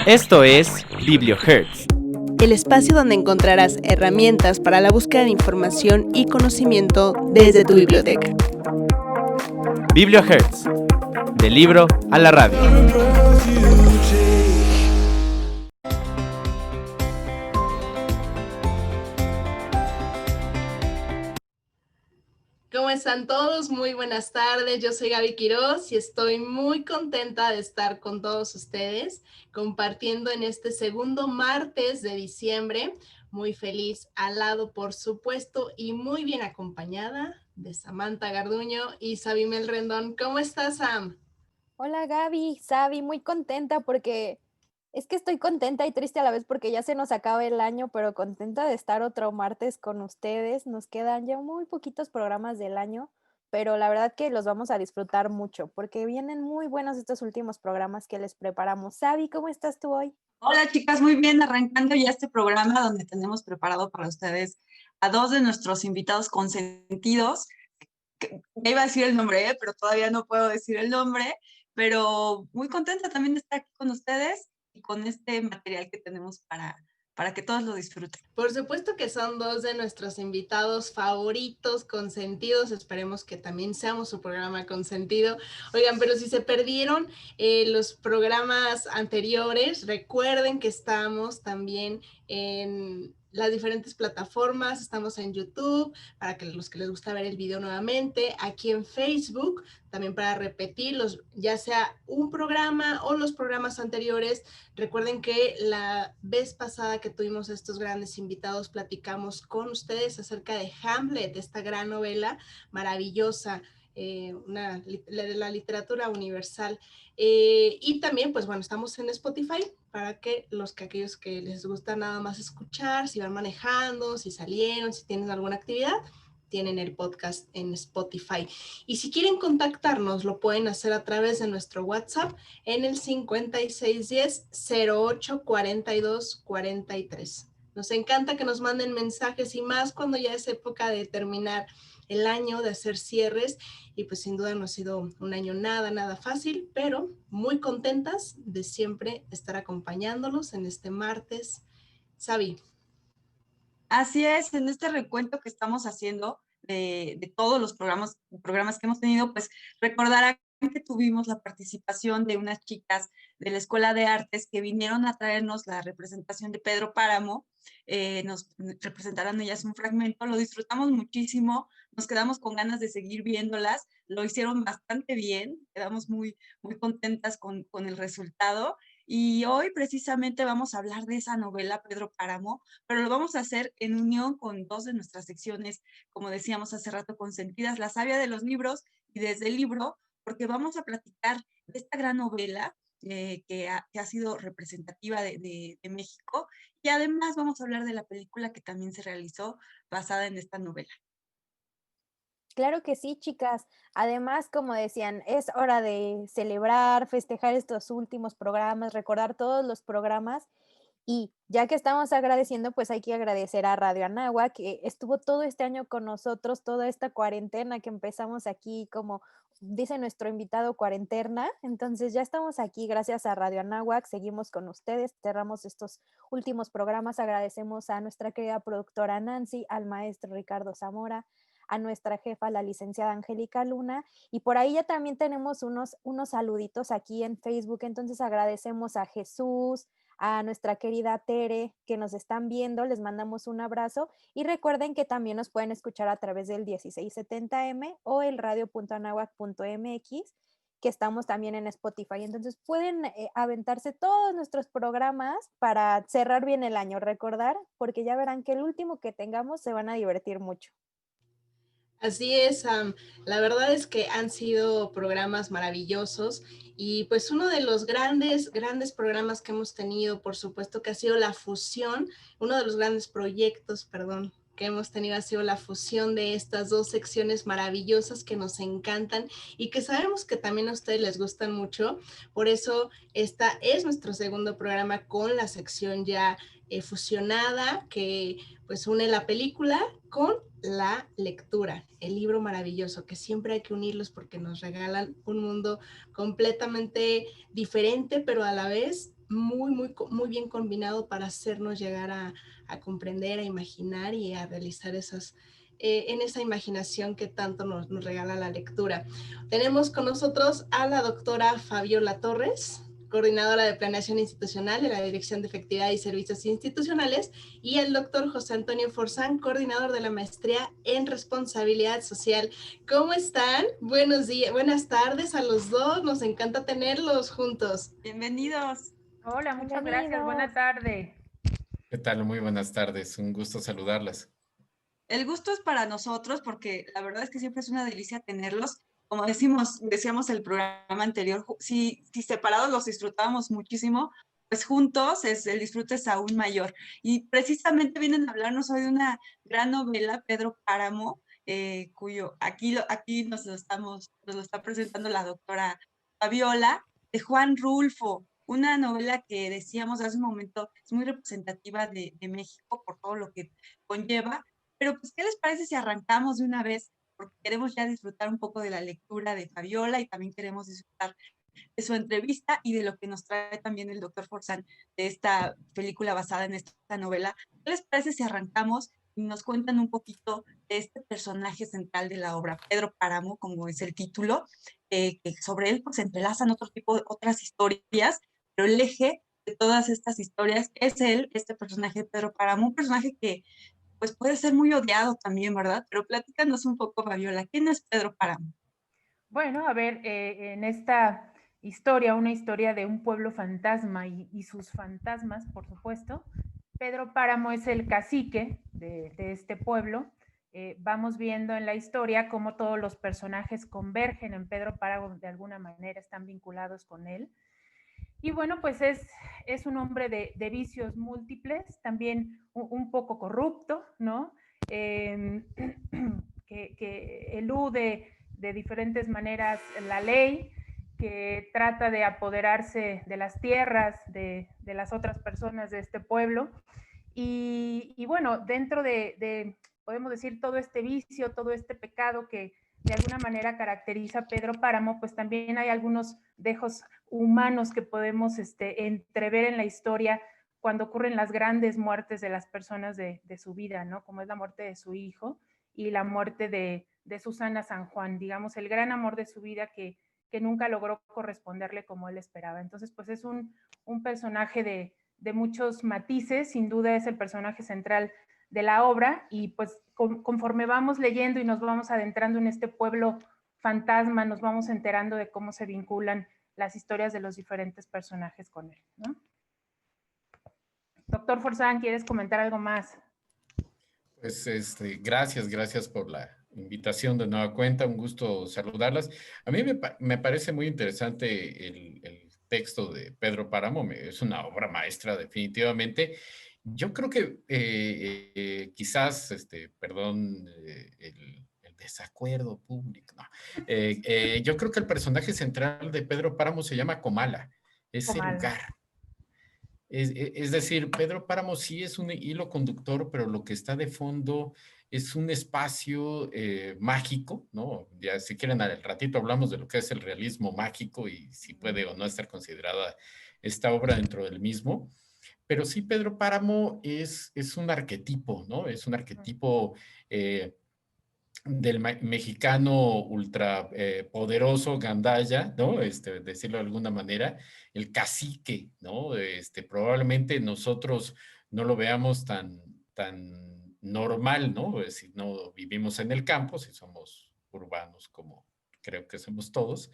Esto es BiblioHertz, el espacio donde encontrarás herramientas para la búsqueda de información y conocimiento desde tu biblioteca. BiblioHertz, del libro a la radio. ¿Cómo están todos? Muy buenas tardes. Yo soy Gaby Quiroz y estoy muy contenta de estar con todos ustedes compartiendo en este segundo martes de diciembre. Muy feliz, al lado, por supuesto, y muy bien acompañada de Samantha Garduño y Sabimel Rendón. ¿Cómo estás, Sam? Hola Gaby, Sabi, muy contenta porque es que estoy contenta y triste a la vez porque ya se nos acaba el año, pero contenta de estar otro martes con ustedes. Nos quedan ya muy poquitos programas del año, pero la verdad que los vamos a disfrutar mucho porque vienen muy buenos estos últimos programas que les preparamos. Sabi, ¿cómo estás tú hoy? Hola chicas, muy bien, arrancando ya este programa donde tenemos preparado para ustedes a dos de nuestros invitados consentidos. Ya iba a decir el nombre, pero todavía no puedo decir el nombre, pero muy contenta también de estar aquí con ustedes y con este material que tenemos para que todos lo disfruten. Por supuesto que son dos de nuestros invitados favoritos, consentidos. Esperemos que también seamos su programa consentido. Oigan, pero si se perdieron los programas anteriores, recuerden que estamos también en las diferentes plataformas. Estamos en YouTube, para que los que les gusta ver el video nuevamente, aquí en Facebook, también para repetirlos, ya sea un programa o los programas anteriores. Recuerden que la vez pasada que tuvimos estos grandes invitados, platicamos con ustedes acerca de Hamlet, esta gran novela maravillosa, de la literatura universal. Y también, pues bueno, estamos en Spotify para que aquellos que les gusta nada más escuchar, si van manejando, si salieron, si tienen alguna actividad, tienen el podcast en Spotify. Y si quieren contactarnos, lo pueden hacer a través de nuestro WhatsApp en el 5610-084243. Nos encanta que nos manden mensajes y más cuando ya es época de terminar el año, de hacer cierres, y pues sin duda no ha sido un año nada fácil, pero muy contentas de siempre estar acompañándolos en este martes. Sabi. Así es, en este recuento que estamos haciendo de todos los programas que hemos tenido, pues recordarán que tuvimos la participación de unas chicas de la Escuela de Artes que vinieron a traernos la representación de Pedro Páramo. Nos representaron ellas un fragmento, lo disfrutamos muchísimo, nos quedamos con ganas de seguir viéndolas, lo hicieron bastante bien, quedamos muy contentas con el resultado. Y hoy precisamente vamos a hablar de esa novela, Pedro Páramo, pero lo vamos a hacer en unión con dos de nuestras secciones, como decíamos hace rato, consentidas, La Savia de los Libros y Desde el Libro, porque vamos a platicar de esta gran novela que ha sido representativa de México, y además vamos a hablar de la película que también se realizó basada en esta novela. Claro que sí, chicas. Además, como decían, es hora de celebrar, festejar estos últimos programas, recordar todos los programas. Y ya que estamos agradeciendo, pues hay que agradecer a Radio Anáhuac, que estuvo todo este año con nosotros, toda esta cuarentena que empezamos aquí, como dice nuestro invitado, cuarentena. Entonces ya estamos aquí gracias a Radio Anáhuac, seguimos con ustedes, cerramos estos últimos programas, agradecemos a nuestra querida productora Nancy, al maestro Ricardo Zamora, a nuestra jefa, la licenciada Angélica Luna, y por ahí ya también tenemos unos saluditos aquí en Facebook. Entonces agradecemos a Jesús, a nuestra querida Tere, que nos están viendo, les mandamos un abrazo, y recuerden que también nos pueden escuchar a través del 1670M o el radio.anahuac.mx, que estamos también en Spotify. Entonces pueden aventarse todos nuestros programas para cerrar bien el año, recordar, porque ya verán que el último que tengamos se van a divertir mucho. Así es, Sam. La verdad es que han sido programas maravillosos, y pues uno de los grandes programas que hemos tenido, por supuesto, que ha sido la fusión, uno de los grandes proyectos, perdón, que hemos tenido ha sido la fusión de estas dos secciones maravillosas que nos encantan y que sabemos que también a ustedes les gustan mucho. Por eso esta es nuestro segundo programa con la sección ya fusionada, que pues une la película con la lectura, el libro maravilloso, que siempre hay que unirlos porque nos regalan un mundo completamente diferente, pero a la vez muy bien combinado para hacernos llegar a comprender, a imaginar y a realizar en esa imaginación que tanto nos regala la lectura. Tenemos con nosotros a la doctora Fabiola Torres, coordinadora de Planeación Institucional de la Dirección de Efectividad y Servicios Institucionales, y el doctor José Antonio Forzán, coordinador de la Maestría en Responsabilidad Social. ¿Cómo están? Buenos días, buenas tardes a los dos, nos encanta tenerlos juntos. Bienvenidos. Hola, muchas gracias. Bienvenidos. Buena tarde. ¿Qué tal? Muy buenas tardes. Un gusto saludarlas. El gusto es para nosotros porque la verdad es que siempre es una delicia tenerlos. Como decíamos el programa anterior, si separados los disfrutábamos muchísimo, pues juntos el disfrute es aún mayor. Y precisamente vienen a hablarnos hoy de una gran novela, Pedro Páramo, cuyo aquí nos lo está presentando la doctora Fabiola, de Juan Rulfo, una novela que decíamos hace un momento es muy representativa de México por todo lo que conlleva. Pero pues, ¿qué les parece si arrancamos de una vez? Porque queremos ya disfrutar un poco de la lectura de Fabiola y también queremos disfrutar de su entrevista y de lo que nos trae también el doctor Forzán de esta película basada en esta novela. ¿Qué les parece si arrancamos y nos cuentan un poquito de este personaje central de la obra, Pedro Páramo, como es el título, que sobre él pues se entrelazan otras historias, pero el eje de todas estas historias es él, este personaje de Pedro Páramo, un personaje que pues puede ser muy odiado también, ¿verdad? Pero platícanos un poco, Fabiola, ¿quién es Pedro Páramo? Bueno, a ver, en esta historia, una historia de un pueblo fantasma y sus fantasmas, por supuesto, Pedro Páramo es el cacique de este pueblo. Vamos viendo en la historia cómo todos los personajes convergen en Pedro Páramo, de alguna manera están vinculados con él. Y bueno, pues es un hombre de vicios múltiples, también un poco corrupto, ¿no? Que elude de diferentes maneras la ley, que trata de apoderarse de las tierras de las otras personas de este pueblo. Y bueno, dentro podemos decir, todo este vicio, todo este pecado que de alguna manera caracteriza a Pedro Páramo, pues también hay algunos dejos humanos que podemos entrever en la historia cuando ocurren las grandes muertes de las personas de su vida, ¿no? Como es la muerte de su hijo y la muerte de Susana San Juan, digamos, el gran amor de su vida que nunca logró corresponderle como él esperaba. Entonces, pues es un personaje de muchos matices, sin duda es el personaje central de la obra y pues conforme vamos leyendo y nos vamos adentrando en este pueblo fantasma, nos vamos enterando de cómo se vinculan las historias de los diferentes personajes con él, ¿no? Doctor Forzán, ¿quieres comentar algo más? Pues gracias por la invitación de nueva cuenta, un gusto saludarlas. A mí me parece muy interesante el texto de Pedro Páramo, es una obra maestra definitivamente. Yo creo que quizás, perdón, el desacuerdo público, no. Yo creo que el personaje central de Pedro Páramo se llama Comala, es el lugar. Es decir, Pedro Páramo sí es un hilo conductor, pero lo que está de fondo es un espacio mágico, ¿no? Ya si quieren al ratito hablamos de lo que es el realismo mágico y si puede o no estar considerada esta obra dentro del mismo. Pero sí, Pedro Páramo es un arquetipo, ¿no? Es un arquetipo del mexicano ultra poderoso Gandaya, ¿no? Decirlo de alguna manera, el cacique, ¿no? Probablemente nosotros no lo veamos tan normal, ¿no? Si no vivimos en el campo, si somos urbanos como creo que somos todos,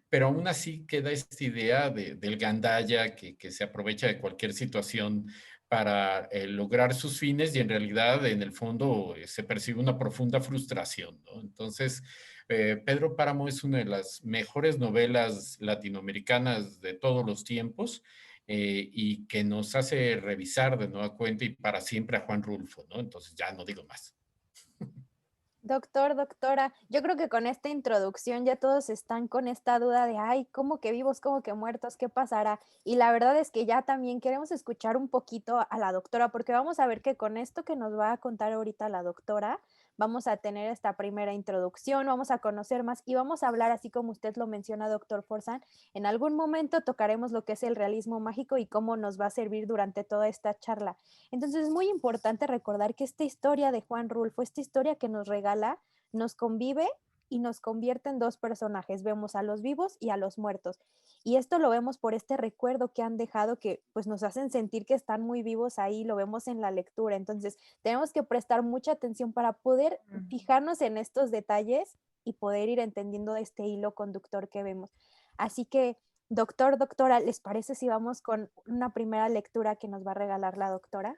pero aún así queda esta idea del gandaya que se aprovecha de cualquier situación para lograr sus fines y en realidad en el fondo se percibe una profunda frustración, ¿no? Entonces, Pedro Páramo es una de las mejores novelas latinoamericanas de todos los tiempos y que nos hace revisar de nueva cuenta y para siempre a Juan Rulfo, ¿no? Entonces ya no digo más. Doctor, doctora, yo creo que con esta introducción ya todos están con esta duda de, ay, ¿cómo que vivos, cómo que muertos? ¿Qué pasará? Y la verdad es que ya también queremos escuchar un poquito a la doctora, porque vamos a ver que con esto que nos va a contar ahorita la doctora, vamos a tener esta primera introducción, vamos a conocer más y vamos a hablar, así como usted lo menciona, doctor Forzán, en algún momento tocaremos lo que es el realismo mágico y cómo nos va a servir durante toda esta charla. Entonces es muy importante recordar que esta historia de Juan Rulfo, esta historia que nos regala, nos convive y nos convierte en dos personajes. Vemos a los vivos y a los muertos. Y esto lo vemos por este recuerdo que han dejado que pues nos hacen sentir que están muy vivos ahí, lo vemos en la lectura. Entonces tenemos que prestar mucha atención para poder fijarnos en estos detalles y poder ir entendiendo este hilo conductor que vemos. Así que, doctor, doctora, ¿les parece si vamos con una primera lectura que nos va a regalar la doctora?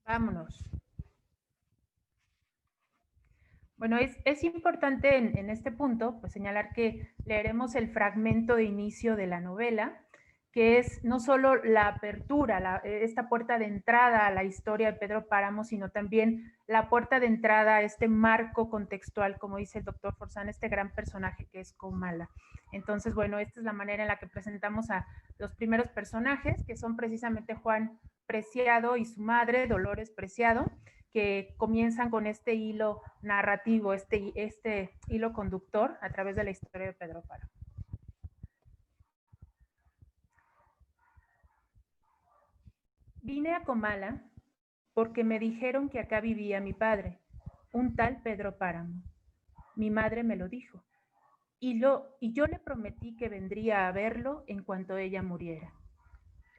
Vámonos. Bueno, es importante en este punto pues, señalar que leeremos el fragmento de inicio de la novela, que es no solo la apertura, esta puerta de entrada a la historia de Pedro Páramo, sino también la puerta de entrada a este marco contextual, como dice el doctor Forzán, este gran personaje que es Comala. Entonces, bueno, esta es la manera en la que presentamos a los primeros personajes, que son precisamente Juan Preciado y su madre, Dolores Preciado, que comienzan con este hilo narrativo, este hilo conductor a través de la historia de Pedro Páramo. Vine a Comala porque me dijeron que acá vivía mi padre, un tal Pedro Páramo. Mi madre me lo dijo. Y yo le prometí que vendría a verlo en cuanto ella muriera.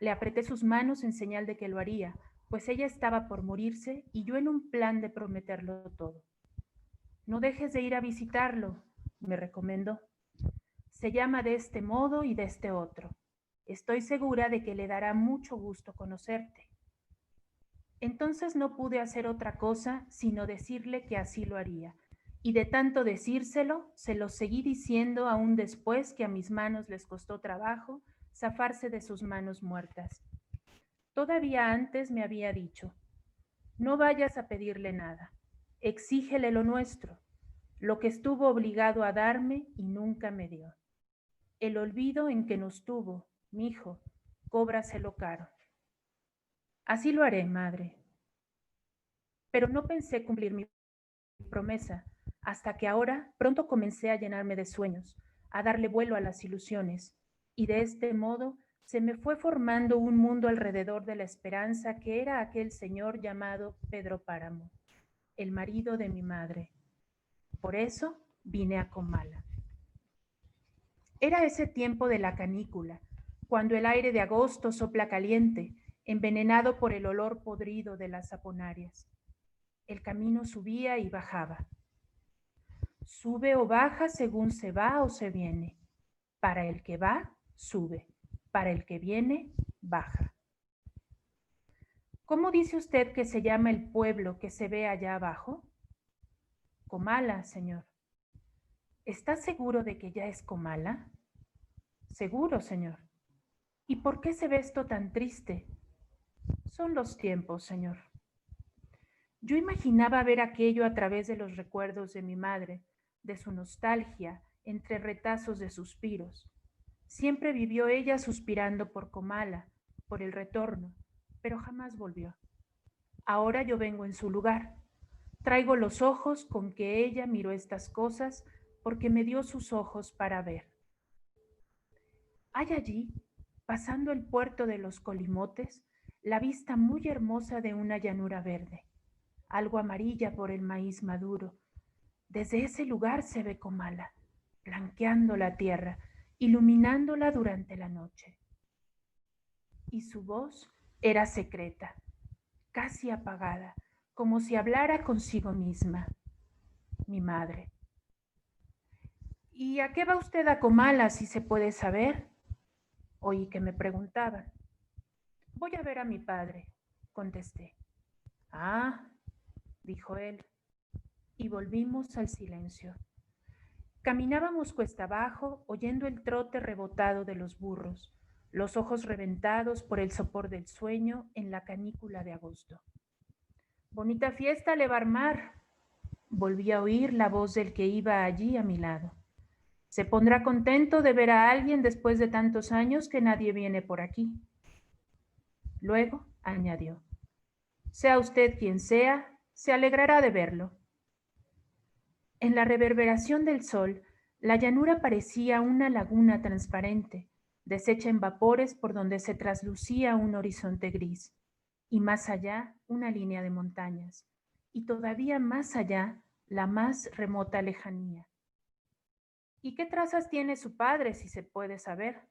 Le apreté sus manos en señal de que lo haría, pues ella estaba por morirse y yo en un plan de prometerlo todo. No dejes de ir a visitarlo, me recomendó. Se llama de este modo y de este otro. Estoy segura de que le dará mucho gusto conocerte. Entonces no pude hacer otra cosa sino decirle que así lo haría, y de tanto decírselo, se lo seguí diciendo aún después que a mis manos les costó trabajo zafarse de sus manos muertas. Todavía antes me había dicho, no vayas a pedirle nada, exígele lo nuestro, lo que estuvo obligado a darme y nunca me dio. El olvido en que nos tuvo, mi hijo, cóbraselo caro. Así lo haré, madre. Pero no pensé cumplir mi promesa, hasta que ahora pronto comencé a llenarme de sueños, a darle vuelo a las ilusiones, y de este modo se me fue formando un mundo alrededor de la esperanza que era aquel señor llamado Pedro Páramo, el marido de mi madre. Por eso vine a Comala. Era ese tiempo de la canícula, cuando el aire de agosto sopla caliente, envenenado por el olor podrido de las saponarias. El camino subía y bajaba. Sube o baja según se va o se viene. Para el que va, sube. Para el que viene, baja. ¿Cómo dice usted que se llama el pueblo que se ve allá abajo? Comala, señor. ¿Está seguro de que ya es Comala? Seguro, señor. ¿Y por qué se ve esto tan triste? Son los tiempos, señor. Yo imaginaba ver aquello a través de los recuerdos de mi madre, de su nostalgia, entre retazos de suspiros. Siempre vivió ella suspirando por Comala, por el retorno, pero jamás volvió. Ahora yo vengo en su lugar. Traigo los ojos con que ella miró estas cosas porque me dio sus ojos para ver. Hay allí, pasando el puerto de los Colimotes, la vista muy hermosa de una llanura verde, algo amarilla por el maíz maduro. Desde ese lugar se ve Comala, blanqueando la tierra, iluminándola durante la noche. Y su voz era secreta, casi apagada, como si hablara consigo misma. Mi madre. ¿Y a qué va usted a Comala, si se puede saber? Oí que me preguntaban. Voy a ver a mi padre, contesté. Ah, dijo él, y volvimos al silencio. Caminábamos cuesta abajo, oyendo el trote rebotado de los burros, los ojos reventados por el sopor del sueño en la canícula de agosto. Bonita fiesta le va a armar. Volví a oír la voz del que iba allí a mi lado. Se pondrá contento de ver a alguien después de tantos años que nadie viene por aquí. Luego añadió, sea usted quien sea, se alegrará de verlo. En la reverberación del sol, la llanura parecía una laguna transparente, deshecha en vapores por donde se traslucía un horizonte gris, y más allá una línea de montañas, y todavía más allá la más remota lejanía. ¿Y qué trazas tiene su padre, si se puede saber?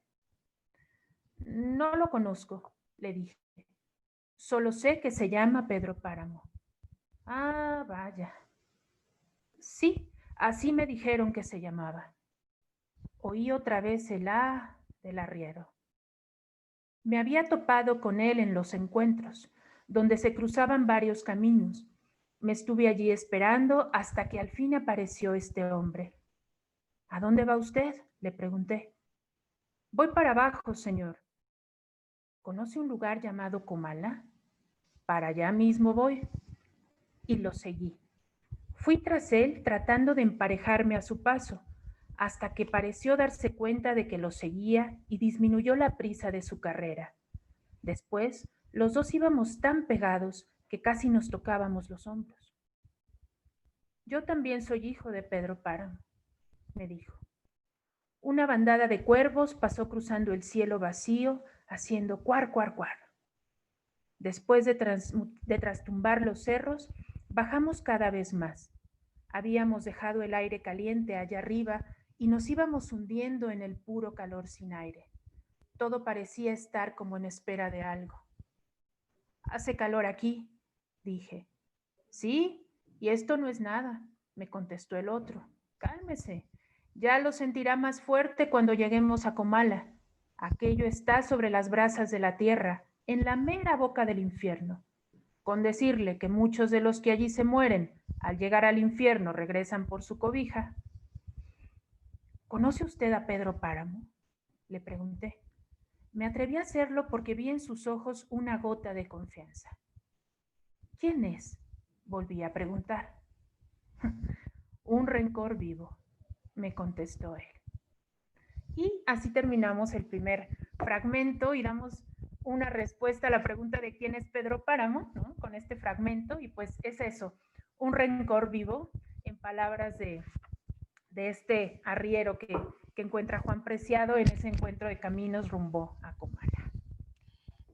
No lo conozco, le dije. Solo sé que se llama Pedro Páramo. Ah, vaya. Sí, así me dijeron que se llamaba. Oí otra vez el ah del arriero. Me había topado con él en los encuentros, donde se cruzaban varios caminos. Me estuve allí esperando hasta que al fin apareció este hombre. ¿A dónde va usted?, le pregunté. Voy para abajo, señor. ¿Conoce un lugar llamado Comala? Para allá mismo voy. Y lo seguí. Fui tras él tratando de emparejarme a su paso, hasta que pareció darse cuenta de que lo seguía y disminuyó la prisa de su carrera. Después, los dos íbamos tan pegados que casi nos tocábamos los hombros. Yo también soy hijo de Pedro Páramo, me dijo. Una bandada de cuervos pasó cruzando el cielo vacío, haciendo cuar, cuar, cuar. Después de trastumbar los cerros, bajamos cada vez más. Habíamos dejado el aire caliente allá arriba y nos íbamos hundiendo en el puro calor sin aire. Todo parecía estar como en espera de algo. Hace calor aquí, dije. Sí, y esto no es nada, me contestó el otro. Cálmese, ya lo sentirá más fuerte cuando lleguemos a Comala. Aquello está sobre las brasas de la tierra, en la mera boca del infierno. Con decirle que muchos de los que allí se mueren, al llegar al infierno regresan por su cobija. ¿Conoce usted a Pedro Páramo?, le pregunté. Me atreví a hacerlo porque vi en sus ojos una gota de confianza. ¿Quién es?, volví a preguntar. Un rencor vivo, me contestó él. Y así terminamos el primer fragmento y damos una respuesta a la pregunta de quién es Pedro Páramo, ¿no?, con este fragmento, y pues es eso, un rencor vivo, en palabras de este arriero que encuentra Juan Preciado en ese encuentro de caminos rumbo a Comala.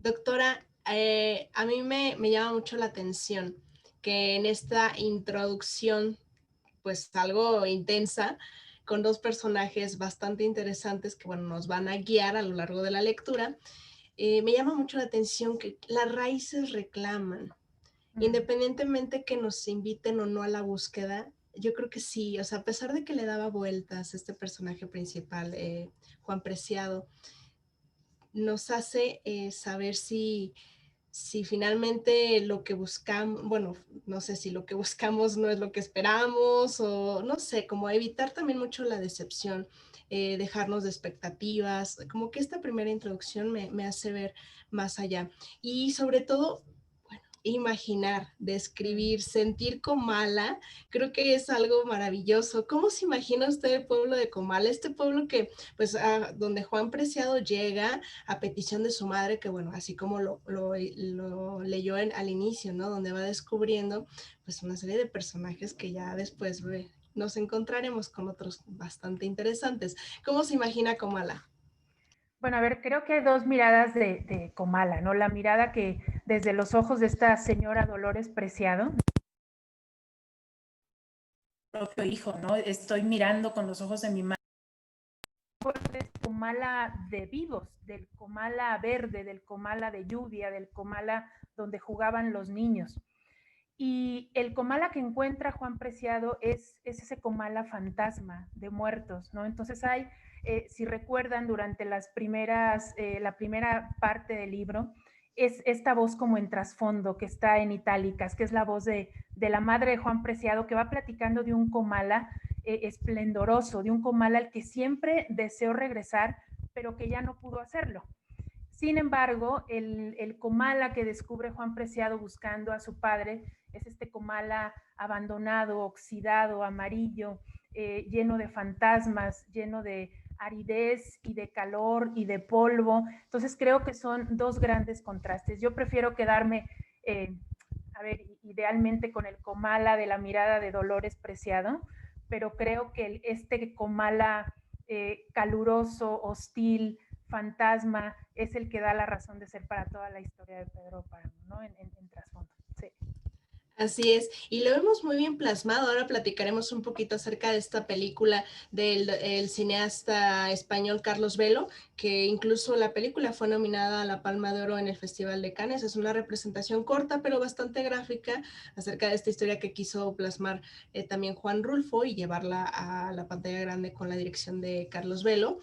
Doctora, a mí me llama mucho la atención que en esta introducción, pues algo intensa, con dos personajes bastante interesantes que, bueno, nos van a guiar a lo largo de la lectura, me llama mucho la atención que las raíces reclaman, independientemente que nos inviten o no a la búsqueda. Yo creo que sí, o sea, a pesar de que le daba vueltas este personaje principal, Juan Preciado, nos hace saber si finalmente lo que buscamos, bueno, no sé si lo que buscamos no es lo que esperamos, o no sé, como evitar también mucho la decepción, dejarnos de expectativas, como que esta primera introducción me hace ver más allá. Y sobre todo, bueno, imaginar, describir, sentir Comala, creo que es algo maravilloso. ¿Cómo se imagina usted el pueblo de Comala? Este pueblo que, pues, donde Juan Preciado llega a petición de su madre, que bueno, así como lo leyó al inicio, ¿no? Donde va descubriendo pues una serie de personajes que ya después nos encontraremos con otros bastante interesantes. ¿Cómo se imagina Comala? Bueno, a ver, creo que hay dos miradas de Comala, ¿no? La mirada que desde los ojos de esta señora Dolores Preciado, propio hijo, ¿no? Estoy mirando con los ojos de mi madre. Del Comala de vivos, del Comala verde, del Comala de lluvia, del Comala donde jugaban los niños. Y el Comala que encuentra Juan Preciado es ese Comala fantasma de muertos, ¿no? Entonces hay, si recuerdan, durante la primera parte del libro, es esta voz como en trasfondo que está en itálicas, que es la voz de la madre de Juan Preciado, que va platicando de un Comala esplendoroso, de un Comala al que siempre deseó regresar, pero que ya no pudo hacerlo. Sin embargo, el Comala que descubre Juan Preciado buscando a su padre es este Comala abandonado, oxidado, amarillo, lleno de fantasmas, lleno de aridez y de calor y de polvo. Entonces creo que son dos grandes contrastes. Yo prefiero quedarme, idealmente con el Comala de la mirada de Dolores Preciado, pero creo que este Comala caluroso, hostil, fantasma, es el que da la razón de ser para toda la historia de Pedro Páramo, ¿no? En trasfondo. Sí. Así es, y lo vemos muy bien plasmado. Ahora platicaremos un poquito acerca de esta película del el cineasta español Carlos Velo, que incluso la película fue nominada a la Palma de Oro en el Festival de Cannes. Es una representación corta, pero bastante gráfica acerca de esta historia que quiso plasmar también Juan Rulfo y llevarla a la pantalla grande con la dirección de Carlos Velo.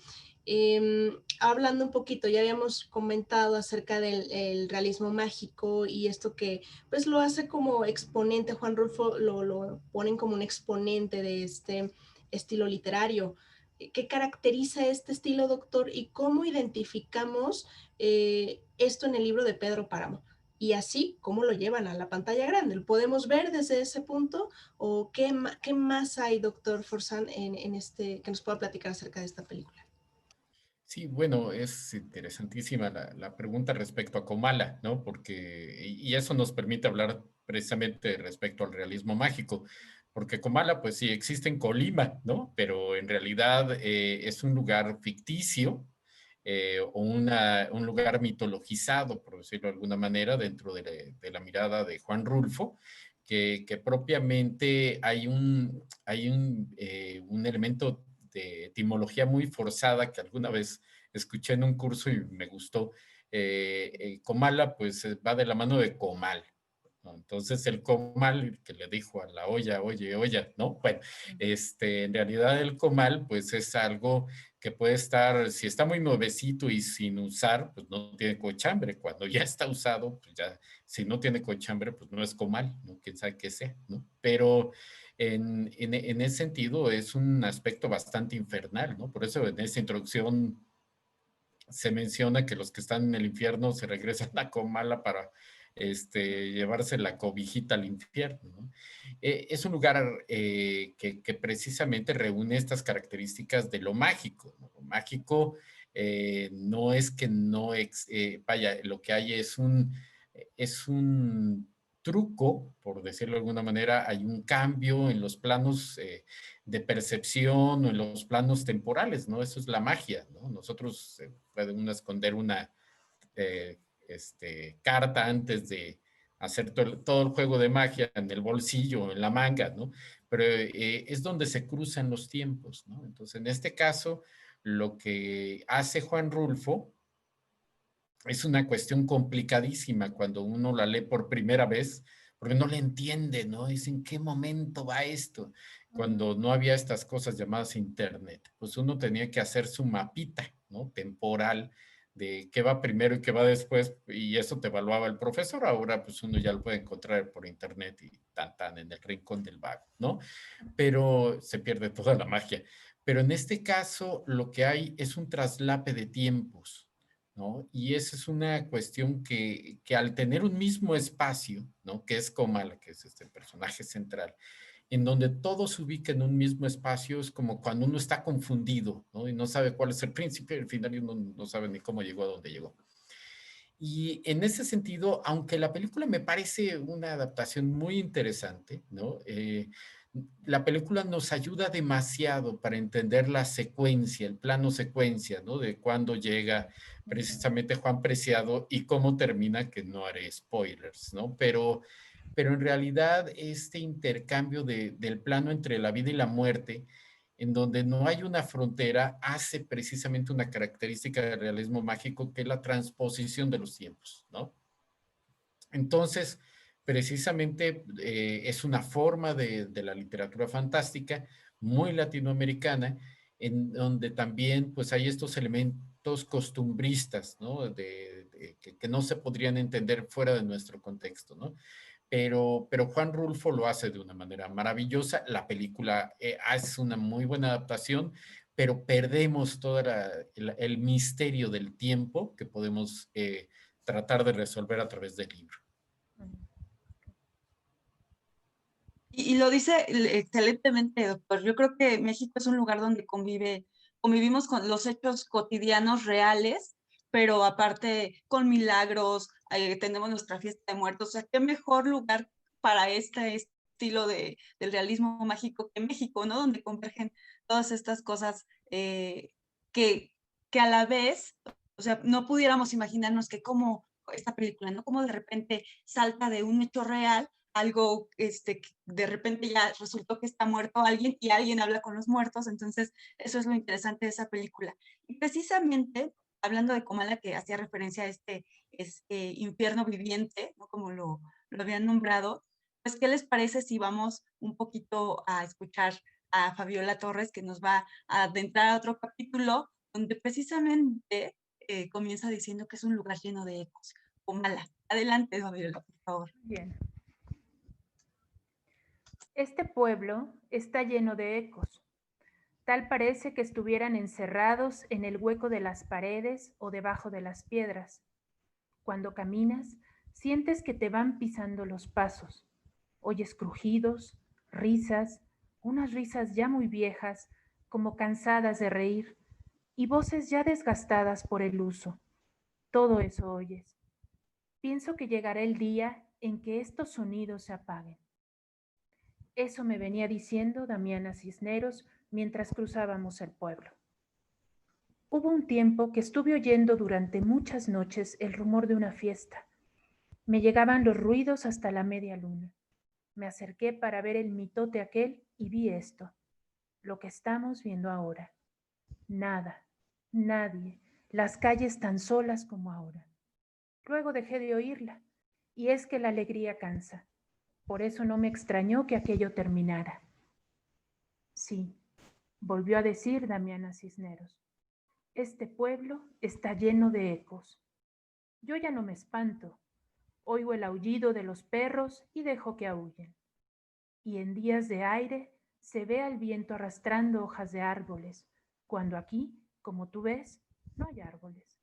Hablando un poquito, ya habíamos comentado acerca del realismo mágico y esto que pues lo hace como exponente, Juan Rulfo lo ponen como un exponente de este estilo literario. ¿Qué caracteriza este estilo, doctor? ¿Y cómo identificamos esto en el libro de Pedro Páramo? Y así, ¿cómo lo llevan a la pantalla grande? ¿Lo podemos ver desde ese punto? ¿O qué más hay, doctor Forzán, en este, que nos pueda platicar acerca de esta película? Sí, bueno, es interesantísima la pregunta respecto a Comala, ¿no? Porque, y eso nos permite hablar precisamente respecto al realismo mágico, porque Comala, pues sí, existe en Colima, ¿no? Pero en realidad es un lugar ficticio o un lugar mitologizado, por decirlo de alguna manera, dentro de la mirada de Juan Rulfo, que propiamente un elemento de etimología muy forzada que alguna vez escuché en un curso y me gustó. Comala, pues va de la mano de comal, ¿no? Entonces el comal que le dijo a la olla, oye, olla, ¿no? Bueno, en realidad el comal, pues es algo que puede estar, si está muy nuevecito y sin usar, pues no tiene cochambre. Cuando ya está usado, pues ya, si no tiene cochambre, pues no es comal, ¿no? Quién sabe qué sea, ¿no? Pero en ese sentido es un aspecto bastante infernal, ¿no? Por eso en esta introducción se menciona que los que están en el infierno se regresan a Comala para llevarse la cobijita al infierno, ¿no? Es un lugar que precisamente reúne estas características de lo mágico, ¿no? Lo mágico no es que no, vaya, lo que hay es un truco, por decirlo de alguna manera, hay un cambio en los planos de percepción o en los planos temporales, ¿no? Eso es la magia, ¿no? Nosotros puede uno esconder una carta antes de hacer todo el juego de magia en el bolsillo, en la manga, ¿no? Pero es donde se cruzan los tiempos, ¿no? Entonces, en este caso, lo que hace Juan Rulfo es una cuestión complicadísima cuando uno la lee por primera vez, porque no le entiende, ¿no? Dice, ¿en qué momento va esto? Cuando no había estas cosas llamadas internet, pues uno tenía que hacer su mapita, ¿no? Temporal de qué va primero y qué va después, y eso te evaluaba el profesor. Ahora, pues uno ya lo puede encontrar por internet y tan en el rincón del vago, ¿no? Pero se pierde toda la magia. Pero en este caso, lo que hay es un traslape de tiempos, ¿no? Y esa es una cuestión que al tener un mismo espacio, ¿no? Que es Comala, que es este personaje central, en donde todo se ubica en un mismo espacio, es como cuando uno está confundido, ¿no? Y no sabe cuál es el príncipe, al final uno no sabe ni cómo llegó a dónde llegó. Y en ese sentido, aunque la película me parece una adaptación muy interesante, ¿no? La película nos ayuda demasiado para entender la secuencia, el plano secuencia, ¿no? De cuándo llega precisamente Juan Preciado y cómo termina, que no haré spoilers, ¿no? Pero en realidad este intercambio del plano entre la vida y la muerte, en donde no hay una frontera, hace precisamente una característica del realismo mágico, que es la transposición de los tiempos, ¿no? Entonces, precisamente es una forma de la literatura fantástica muy latinoamericana, en donde también pues hay estos elementos costumbristas, ¿no? Que no se podrían entender fuera de nuestro contexto, ¿no? Pero Juan Rulfo lo hace de una manera maravillosa. La película es una muy buena adaptación, pero perdemos todo el misterio del tiempo que podemos tratar de resolver a través del libro. Y lo dice excelentemente, doctor. Yo creo que México es un lugar donde convivimos con los hechos cotidianos reales, pero aparte con milagros, tenemos nuestra fiesta de muertos. O sea, qué mejor lugar para este estilo del realismo mágico que México, ¿no? Donde convergen todas estas cosas que a la vez, o sea, no pudiéramos imaginarnos que como esta película, ¿no? Como de repente salta de un hecho real algo, de repente ya resultó que está muerto alguien y alguien habla con los muertos, entonces eso es lo interesante de esa película. Y precisamente, hablando de Comala, que hacía referencia a este infierno viviente, ¿no? Como lo habían nombrado, pues, ¿qué les parece si vamos un poquito a escuchar a Fabiola Torres, que nos va a adentrar a otro capítulo, donde precisamente comienza diciendo que es un lugar lleno de ecos? Comala. Adelante, Fabiola, por favor. Bien. Este pueblo está lleno de ecos. Tal parece que estuvieran encerrados en el hueco de las paredes o debajo de las piedras. Cuando caminas, sientes que te van pisando los pasos. Oyes crujidos, risas, unas risas ya muy viejas, como cansadas de reír, y voces ya desgastadas por el uso. Todo eso oyes. Pienso que llegará el día en que estos sonidos se apaguen. Eso me venía diciendo Damiana Cisneros mientras cruzábamos el pueblo. Hubo un tiempo que estuve oyendo durante muchas noches el rumor de una fiesta. Me llegaban los ruidos hasta la media luna. Me acerqué para ver el mitote aquel y vi esto, lo que estamos viendo ahora. Nada, nadie, las calles tan solas como ahora. Luego dejé de oírla, y es que la alegría cansa. Por eso no me extrañó que aquello terminara. Sí, volvió a decir Damiana Cisneros. Este pueblo está lleno de ecos. Yo ya no me espanto. Oigo el aullido de los perros y dejo que aúllen. Y en días de aire se ve al viento arrastrando hojas de árboles, cuando aquí, como tú ves, no hay árboles.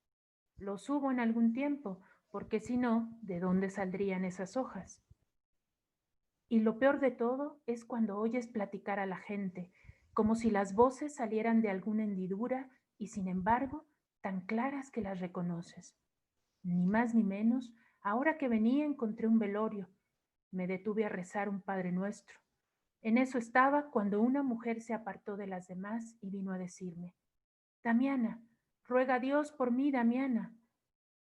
Los hubo en algún tiempo, porque si no, ¿de dónde saldrían esas hojas? Y lo peor de todo es cuando oyes platicar a la gente, como si las voces salieran de alguna hendidura y sin embargo tan claras que las reconoces. Ni más ni menos, ahora que venía encontré un velorio. Me detuve a rezar un Padre Nuestro. En eso estaba cuando una mujer se apartó de las demás y vino a decirme: Damiana, ruega a Dios por mí, Damiana.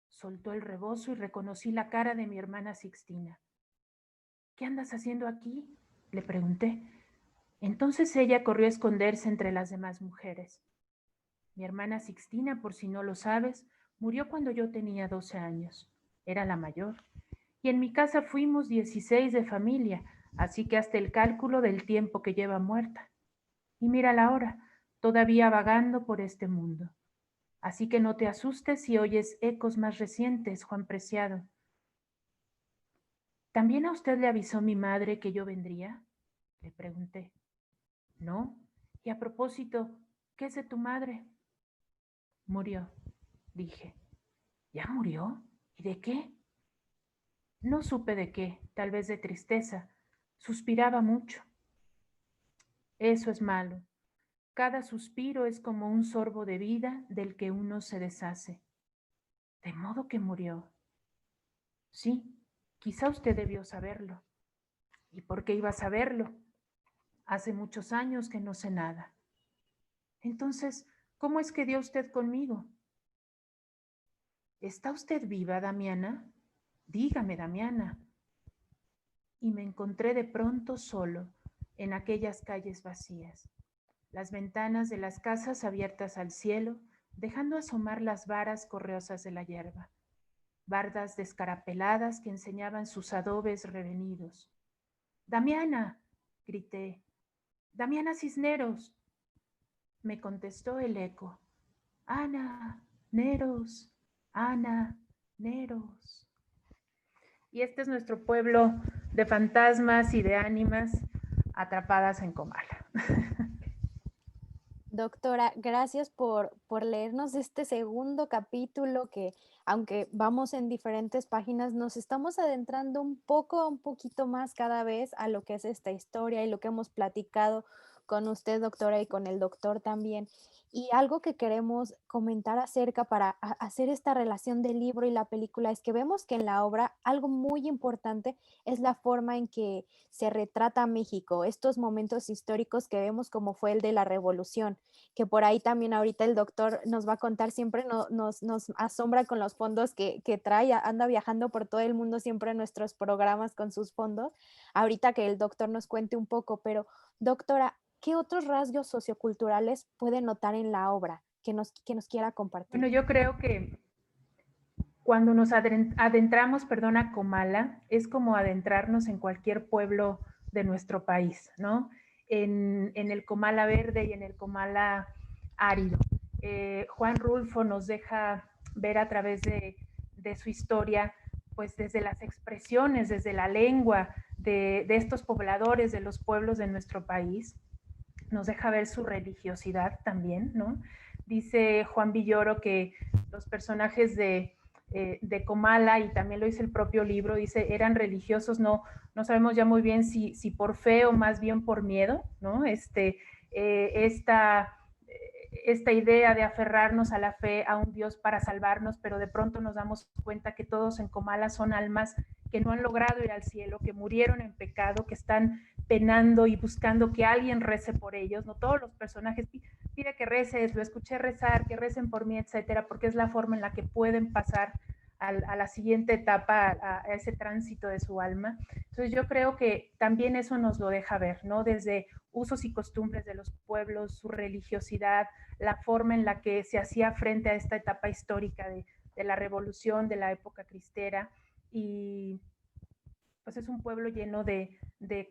Soltó el rebozo y reconocí la cara de mi hermana Sixtina. ¿Qué andas haciendo aquí?, le pregunté. Entonces ella corrió a esconderse entre las demás mujeres. Mi hermana Sixtina, por si no lo sabes, murió cuando yo tenía 12 años. Era la mayor. Y en mi casa fuimos 16 de familia, así que hazte el cálculo del tiempo que lleva muerta. Y mírala ahora, todavía vagando por este mundo. Así que no te asustes si oyes ecos más recientes, Juan Preciado. ¿También a usted le avisó mi madre que yo vendría?, le pregunté. No. Y a propósito, ¿qué es de tu madre? Murió, dije. ¿Ya murió? ¿Y de qué? No supe de qué, tal vez de tristeza. Suspiraba mucho. Eso es malo. Cada suspiro es como un sorbo de vida del que uno se deshace. De modo que murió. Sí, quizá usted debió saberlo. ¿Y por qué iba a saberlo? Hace muchos años que no sé nada. Entonces, ¿cómo es que dio usted conmigo? ¿Está usted viva, Damiana? Dígame, Damiana. Y me encontré de pronto solo en aquellas calles vacías, las ventanas de las casas abiertas al cielo, dejando asomar las varas correosas de la hierba, bardas descarapeladas que enseñaban sus adobes revenidos. ¡Damiana!, grité. ¡Damiana Cisneros! Me contestó el eco. ¡Ana Neros! ¡Ana Neros! Y este es nuestro pueblo de fantasmas y de ánimas atrapadas en Comala. Doctora, gracias por leernos este segundo capítulo que, aunque vamos en diferentes páginas, nos estamos adentrando un poquito más cada vez a lo que es esta historia y lo que hemos platicado con usted, doctora, y con el doctor también. Y algo que queremos comentar acerca para hacer esta relación del libro y la película es que vemos que en la obra algo muy importante es la forma en que se retrata a México, estos momentos históricos que vemos como fue el de la Revolución, que por ahí también ahorita el doctor nos va a contar, siempre nos asombra con los fondos que trae, anda viajando por todo el mundo siempre en nuestros programas con sus fondos, ahorita que el doctor nos cuente un poco, pero doctora, ¿qué otros rasgos socioculturales puede notar en la obra que nos quiera compartir? Bueno, yo creo que cuando nos adentramos, perdón, a Comala, es como adentrarnos en cualquier pueblo de nuestro país, ¿no? En el Comala verde y en el Comala árido. Juan Rulfo nos deja ver a través de su historia, pues desde las expresiones, desde la lengua de estos pobladores, de los pueblos de nuestro país, nos deja ver su religiosidad también, ¿no? Dice Juan Villoro que los personajes de Comala, y también lo dice el propio libro, dice, eran religiosos, no sabemos ya muy bien si por fe o más bien por miedo, ¿no? Esta idea de aferrarnos a la fe, a un Dios para salvarnos, pero de pronto nos damos cuenta que todos en Comala son almas que no han logrado ir al cielo, que murieron en pecado, que están penando y buscando que alguien rece por ellos, no todos los personajes pide que reces, lo escuché rezar, que recen por mí, etcétera, porque es la forma en la que pueden pasar a la siguiente etapa, a ese tránsito de su alma. Entonces yo creo que también eso nos lo deja ver, ¿no? Desde usos y costumbres de los pueblos, su religiosidad, la forma en la que se hacía frente a esta etapa histórica de la revolución, de la época cristera, y pues es un pueblo lleno de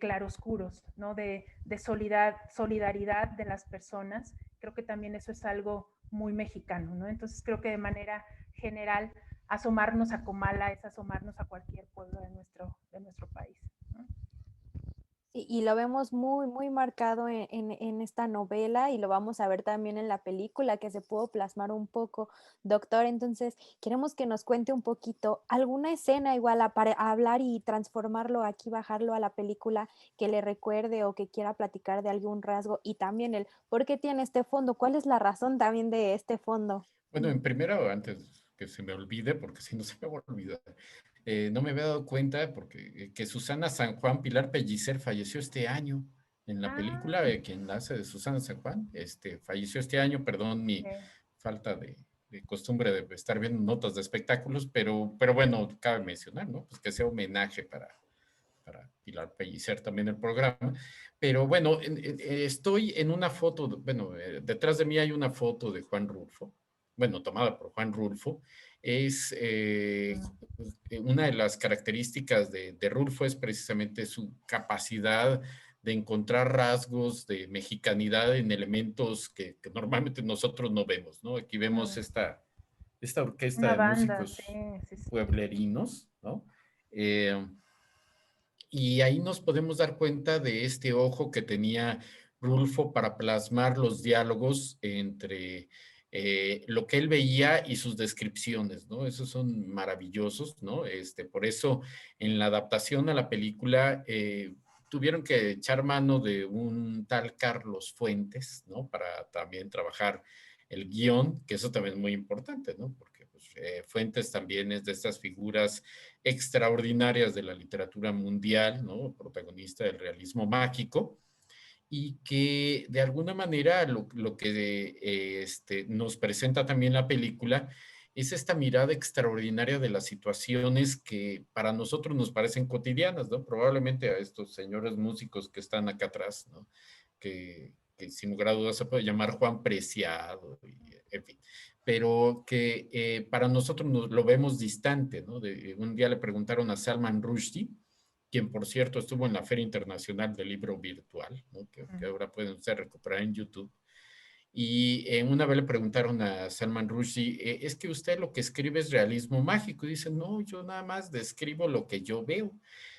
claroscuros, ¿no? de solidaridad de las personas. Creo que también eso es algo muy mexicano, ¿no? Entonces creo que de manera general asomarnos a Comala es asomarnos a cualquier pueblo de nuestro país, ¿no? Y lo vemos muy, muy marcado en esta novela y lo vamos a ver también en la película que se pudo plasmar un poco, doctor. Entonces, queremos que nos cuente un poquito alguna escena igual para hablar y transformarlo aquí, bajarlo a la película que le recuerde o que quiera platicar de algún rasgo y también el por qué tiene este fondo, cuál es la razón también de este fondo. Bueno, en primero, antes que se me olvide, porque si no se me va a olvidar, no me había dado cuenta porque que Susana San Juan Pilar Pellicer falleció este año en la película, quien la hace de Susana San Juan, falleció este año, perdón mi falta de costumbre de estar viendo notas de espectáculos, pero bueno, cabe mencionar, ¿no? Pues que sea homenaje para Pilar Pellicer también el programa. Pero bueno, estoy en una foto, bueno, detrás de mí hay una foto de Juan Rulfo, bueno, tomada por Juan Rulfo. Es una de las características de Rulfo es precisamente su capacidad de encontrar rasgos de mexicanidad en elementos que normalmente nosotros no vemos, ¿no? Aquí vemos esta orquesta Una de banda, músicos sí. pueblerinos, ¿no? Y ahí nos podemos dar cuenta de este ojo que tenía Rulfo para plasmar los diálogos entre lo que él veía y sus descripciones, ¿no? Esos son maravillosos, ¿no? Por eso en la adaptación a la película tuvieron que echar mano de un tal Carlos Fuentes, ¿no? Para también trabajar el guión, que eso también es muy importante, ¿no? Porque pues, Fuentes también es de estas figuras extraordinarias de la literatura mundial, ¿no? Protagonista del realismo mágico, y que de alguna manera lo que nos presenta también la película es esta mirada extraordinaria de las situaciones que para nosotros nos parecen cotidianas, ¿no? Probablemente a estos señores músicos que están acá atrás, ¿no? Que sin lugar a dudas se puede llamar Juan Preciado, en fin, pero que para nosotros lo vemos distante, ¿no? Un día le preguntaron a Salman Rushdie, quien por cierto estuvo en la Feria Internacional del Libro Virtual, ¿no? que ahora pueden ustedes recuperar en YouTube, y una vez le preguntaron a Salman Rushdie, es que usted lo que escribe es realismo mágico, y dice, no, yo nada más describo lo que yo veo.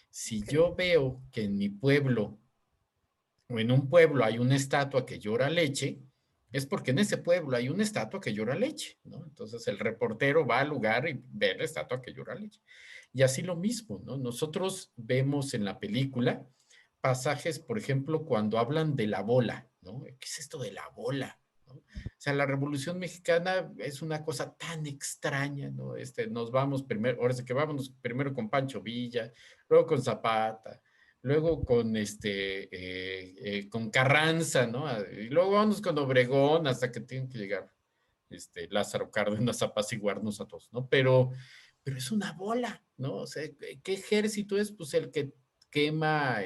Si yo veo que en mi pueblo o en un pueblo hay una estatua que llora leche, es porque en ese pueblo hay una estatua que llora leche, ¿no? Entonces el reportero va al lugar y ve la estatua que llora leche. Y así lo mismo, ¿no? Nosotros vemos en la película pasajes, por ejemplo, cuando hablan de la bola, ¿no? ¿Qué es esto de la bola? ¿no? O sea, la Revolución Mexicana es una cosa tan extraña, ¿no? Nos vamos primero, ahora sí que vámonos primero con Pancho Villa, luego con Zapata, luego con Carranza, ¿no? Y luego vamos con Obregón hasta que tienen que llegar Lázaro Cárdenas a apaciguarnos a todos, ¿no? Pero es una bola, ¿no? O sea, ¿qué ejército es? Pues el que quema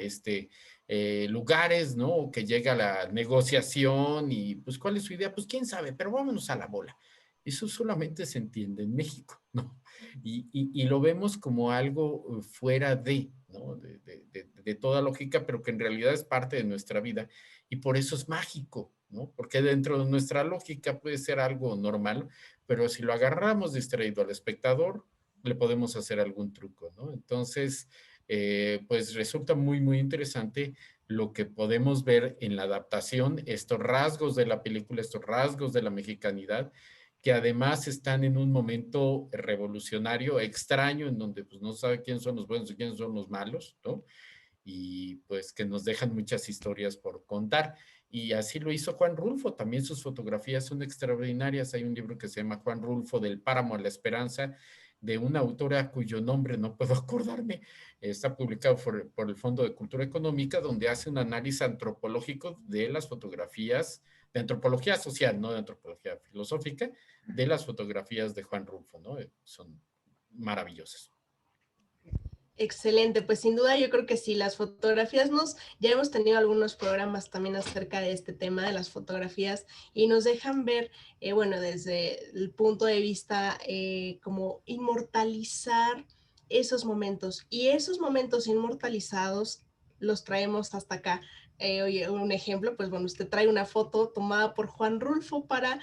lugares, ¿no? O que llega a la negociación y pues ¿cuál es su idea? Pues quién sabe, pero vámonos a la bola. Eso solamente se entiende en México, ¿no? Y lo vemos como algo fuera de, ¿no? De toda lógica, pero que en realidad es parte de nuestra vida y por eso es mágico, ¿no? Porque dentro de nuestra lógica puede ser algo normal, pero si lo agarramos distraído al espectador, le podemos hacer algún truco, ¿no? Entonces, pues resulta muy, muy interesante lo que podemos ver en la adaptación, estos rasgos de la película, estos rasgos de la mexicanidad, que además están en un momento revolucionario, extraño, en donde pues no sabe quiénes son los buenos y quiénes son los malos, ¿no? Y pues que nos dejan muchas historias por contar. Y así lo hizo Juan Rulfo, también sus fotografías son extraordinarias. Hay un libro que se llama Juan Rulfo, Del Páramo a la Esperanza, de una autora cuyo nombre no puedo acordarme, está publicado por el Fondo de Cultura Económica, donde hace un análisis antropológico de las fotografías, de antropología social, no de antropología filosófica, de las fotografías de Juan Rulfo, ¿no? Son maravillosas. Excelente, pues sin duda yo creo que sí, las fotografías ya hemos tenido algunos programas también acerca de este tema de las fotografías y nos dejan ver, bueno, desde el punto de vista como inmortalizar esos momentos y esos momentos inmortalizados los traemos hasta acá. Oye, un ejemplo, pues bueno, usted trae una foto tomada por Juan Rulfo para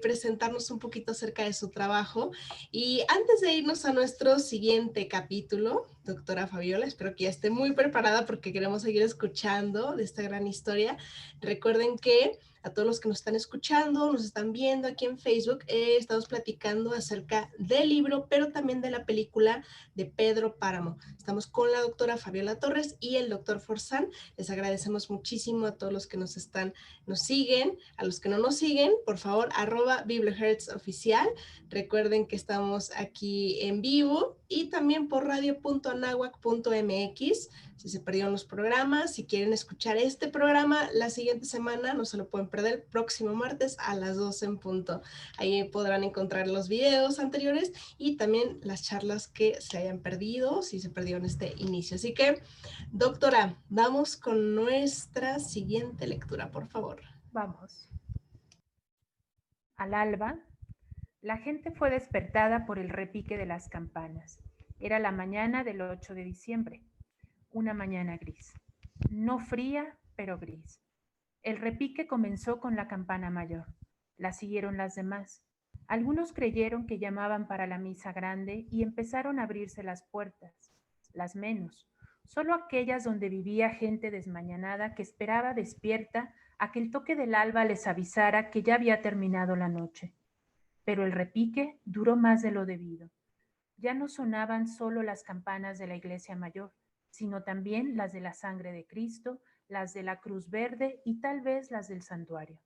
presentarnos un poquito acerca de su trabajo. Y antes de irnos a nuestro siguiente capítulo, doctora Fabiola, espero que ya esté muy preparada porque queremos seguir escuchando de esta gran historia. Recuerden que a todos los que nos están escuchando, nos están viendo aquí en Facebook, estamos platicando acerca del libro, pero también de la película de Pedro Páramo. Estamos con la doctora Fabiola Torres y el doctor Forzán. Les agradecemos muchísimo a todos los que nos siguen, a los que no nos siguen, por favor, @BiblioHertzOficial. Recuerden que estamos aquí en vivo y también por radio.anahuac.mx. Si se perdieron los programas, si quieren escuchar este programa la siguiente semana, no se lo pueden perder, próximo martes a las 12 en punto. Ahí podrán encontrar los videos anteriores y también las charlas que se hayan perdido, si se perdieron este inicio. Así que, doctora, vamos con nuestra siguiente lectura, por favor. Vamos. Al alba, la gente fue despertada por el repique de las campanas. Era la mañana del 8 de diciembre, una mañana gris. No fría, pero gris. El repique comenzó con la campana mayor. La siguieron las demás. Algunos creyeron que llamaban para la misa grande y empezaron a abrirse las puertas. Las menos, solo aquellas donde vivía gente desmañanada que esperaba despierta a que el toque del alba les avisara que ya había terminado la noche. Pero el repique duró más de lo debido. Ya no sonaban solo las campanas de la iglesia mayor, sino también las de la sangre de Cristo, las de la Cruz Verde y tal vez las del santuario.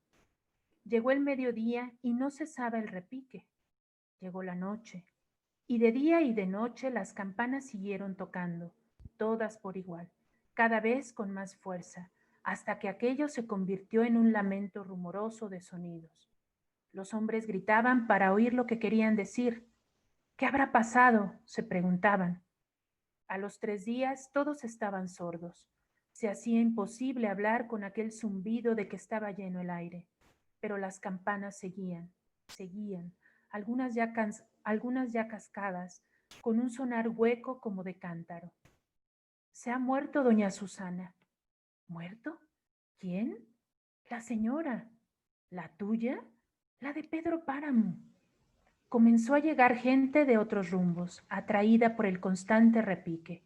Llegó el mediodía y no cesaba el repique. Llegó la noche, y de día y de noche las campanas siguieron tocando, todas por igual, cada vez con más fuerza, hasta que aquello se convirtió en un lamento rumoroso de sonidos. Los hombres gritaban para oír lo que querían decir. ¿Qué habrá pasado?, se preguntaban. A los 3 días todos estaban sordos. Se hacía imposible hablar con aquel zumbido de que estaba lleno el aire. Pero las campanas seguían, algunas ya cascadas, con un sonar hueco como de cántaro. Se ha muerto doña Susana. ¿Muerto? ¿Quién? La señora. ¿La tuya? La de Pedro Páramo. Comenzó a llegar gente de otros rumbos, atraída por el constante repique.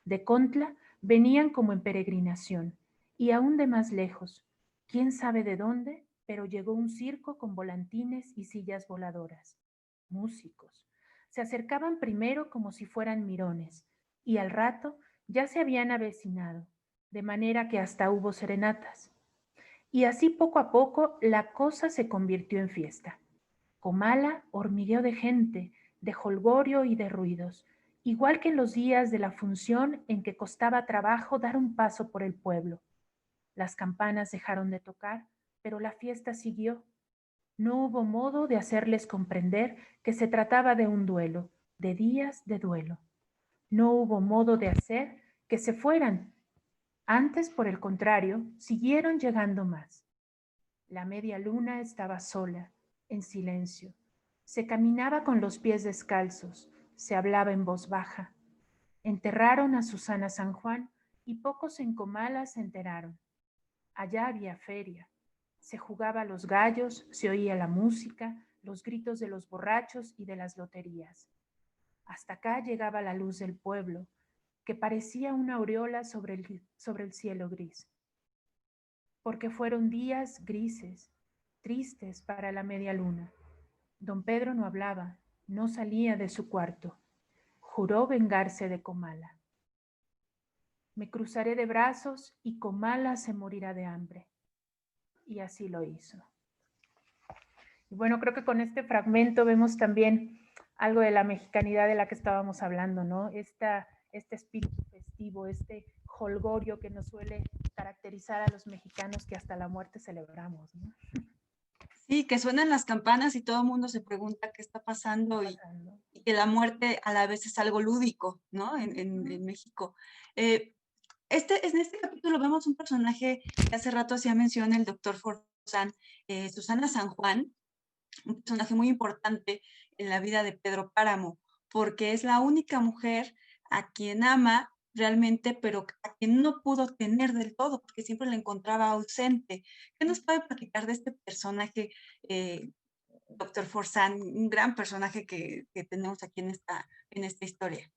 De Contla venían como en peregrinación, y aún de más lejos, quién sabe de dónde, pero llegó un circo con volantines y sillas voladoras. Músicos. Se acercaban primero como si fueran mirones, y al rato ya se habían avecinado, de manera que hasta hubo serenatas. Y así poco a poco la cosa se convirtió en fiesta. Comala hormigueó de gente, de jolgorio y de ruidos, igual que en los días de la función en que costaba trabajo dar un paso por el pueblo. Las campanas dejaron de tocar, pero la fiesta siguió. No hubo modo de hacerles comprender que se trataba de un duelo, de días de duelo. No hubo modo de hacer que se fueran. Antes, por el contrario, siguieron llegando más. La media luna estaba sola, en silencio. Se caminaba con los pies descalzos, se hablaba en voz baja. Enterraron a Susana San Juan y pocos en Comala se enteraron. Allá había feria. Se jugaba a los gallos, se oía la música, los gritos de los borrachos y de las loterías. Hasta acá llegaba la luz del pueblo, que parecía una aureola sobre el cielo gris. Porque fueron días grises, tristes para la media luna. Don Pedro no hablaba, no salía de su cuarto. Juró vengarse de Comala. Me cruzaré de brazos y Comala se morirá de hambre. Y así lo hizo. Y bueno, creo que con este fragmento vemos también algo de la mexicanidad de la que estábamos hablando, ¿no? Este espíritu festivo, este jolgorio que nos suele caracterizar a los mexicanos que hasta la muerte celebramos, ¿no? Sí, que suenan las campanas y todo el mundo se pregunta qué está pasando y que la muerte a la vez es algo lúdico, ¿no? En México. En este capítulo vemos un personaje que hace rato hacía mención el doctor Forzán, Susana San Juan, un personaje muy importante en la vida de Pedro Páramo, porque es la única mujer a quien ama realmente, pero a quien no pudo tener del todo, porque siempre la encontraba ausente. ¿Qué nos puede platicar de este personaje, doctor Forzán, un gran personaje que tenemos aquí en esta historia?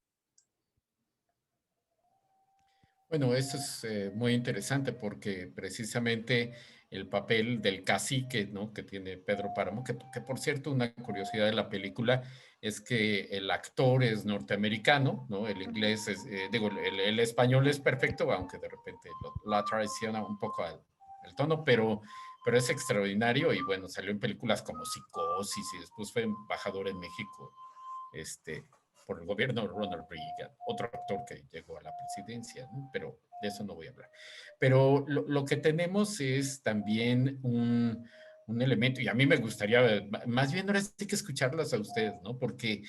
Bueno, esto es muy interesante porque precisamente el papel del cacique, ¿no? Que tiene Pedro Páramo, que por cierto, una curiosidad de la película es que el actor es norteamericano, ¿no? El inglés es, digo, el español es perfecto, aunque de repente la traiciona un poco el tono, pero es extraordinario y bueno, salió en películas como Psicosis y después fue embajador en México, por el gobierno de Ronald Reagan, otro actor que llegó a la presidencia, ¿no? Pero de eso no voy a hablar. Pero lo que tenemos es también un elemento, y a mí me gustaría, más bien ahora sí que escucharlas a ustedes, ¿no? Porque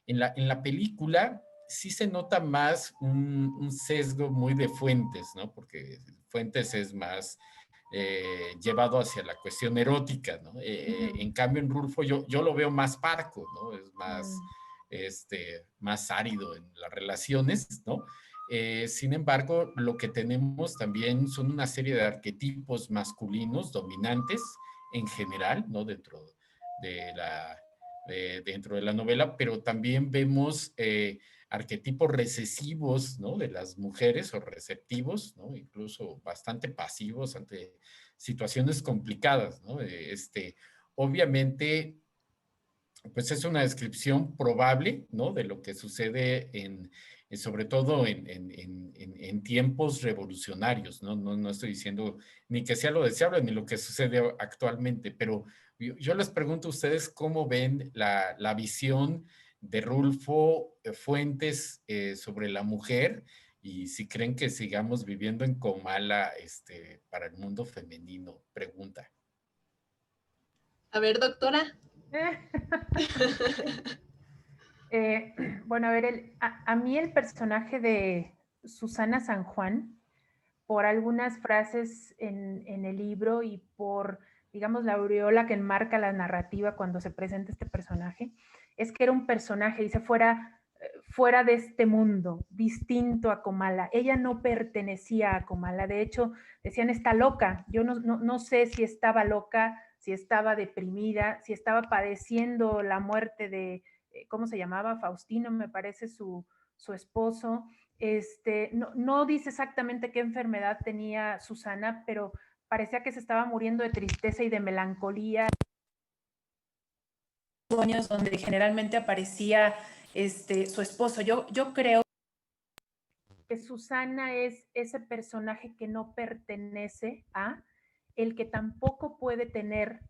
en la película sí se nota más un sesgo muy de Fuentes, ¿no? Porque Fuentes es más llevado hacia la cuestión erótica, ¿no? En cambio, en Rulfo yo lo veo más parco, ¿no? Es más, más árido en las relaciones, ¿no? Sin embargo, lo que tenemos también son una serie de arquetipos masculinos dominantes en general, ¿no? Dentro de la novela, pero también vemos arquetipos recesivos, ¿no? De las mujeres o receptivos, ¿no? Incluso bastante pasivos ante situaciones complicadas, ¿no? Obviamente, pues es una descripción probable, ¿no? De lo que sucede sobre todo en tiempos revolucionarios, ¿no? No estoy diciendo ni que sea lo deseable ni lo que sucede actualmente, pero yo les pregunto a ustedes cómo ven la visión de Rulfo Fuentes sobre la mujer y si creen que sigamos viviendo en Comala para el mundo femenino. Pregunta. A ver, doctora. Bueno, a ver, a mí el personaje de Susana San Juan, por algunas frases en el libro y por, digamos, la aureola que enmarca la narrativa cuando se presenta este personaje, es que era un personaje, dice, fuera de este mundo, distinto a Comala. Ella no pertenecía a Comala, de hecho, decían, está loca. Yo no sé si estaba loca, si estaba deprimida, si estaba padeciendo la muerte de, ¿cómo se llamaba? Faustino, me parece su esposo. No dice exactamente qué enfermedad tenía Susana, pero parecía que se estaba muriendo de tristeza y de melancolía. Sueños donde generalmente aparecía su esposo. Yo creo que Susana es ese personaje que no pertenece a el que tampoco puede tener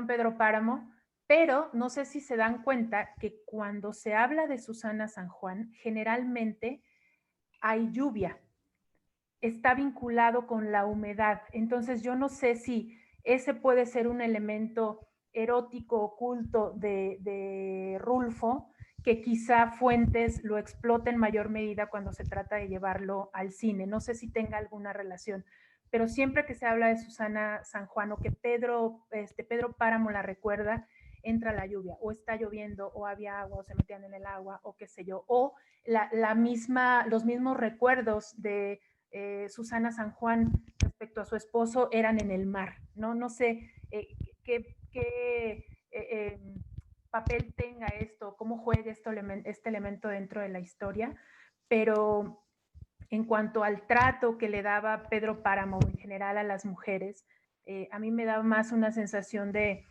Pedro Páramo, pero no sé si se dan cuenta que cuando se habla de Susana San Juan, generalmente hay lluvia, está vinculado con la humedad. Entonces yo no sé si ese puede ser un elemento erótico oculto de Rulfo, que quizá Fuentes lo explota en mayor medida cuando se trata de llevarlo al cine. No sé si tenga alguna relación, pero siempre que se habla de Susana San Juan o que Pedro Páramo la recuerda, entra la lluvia, o está lloviendo, o había agua, o se metían en el agua, o qué sé yo, o los mismos recuerdos de Susana San Juan respecto a su esposo eran en el mar, ¿no? No sé qué papel tenga esto, cómo juegue este elemento dentro de la historia, pero en cuanto al trato que le daba Pedro Páramo en general a las mujeres, a mí me da más una sensación de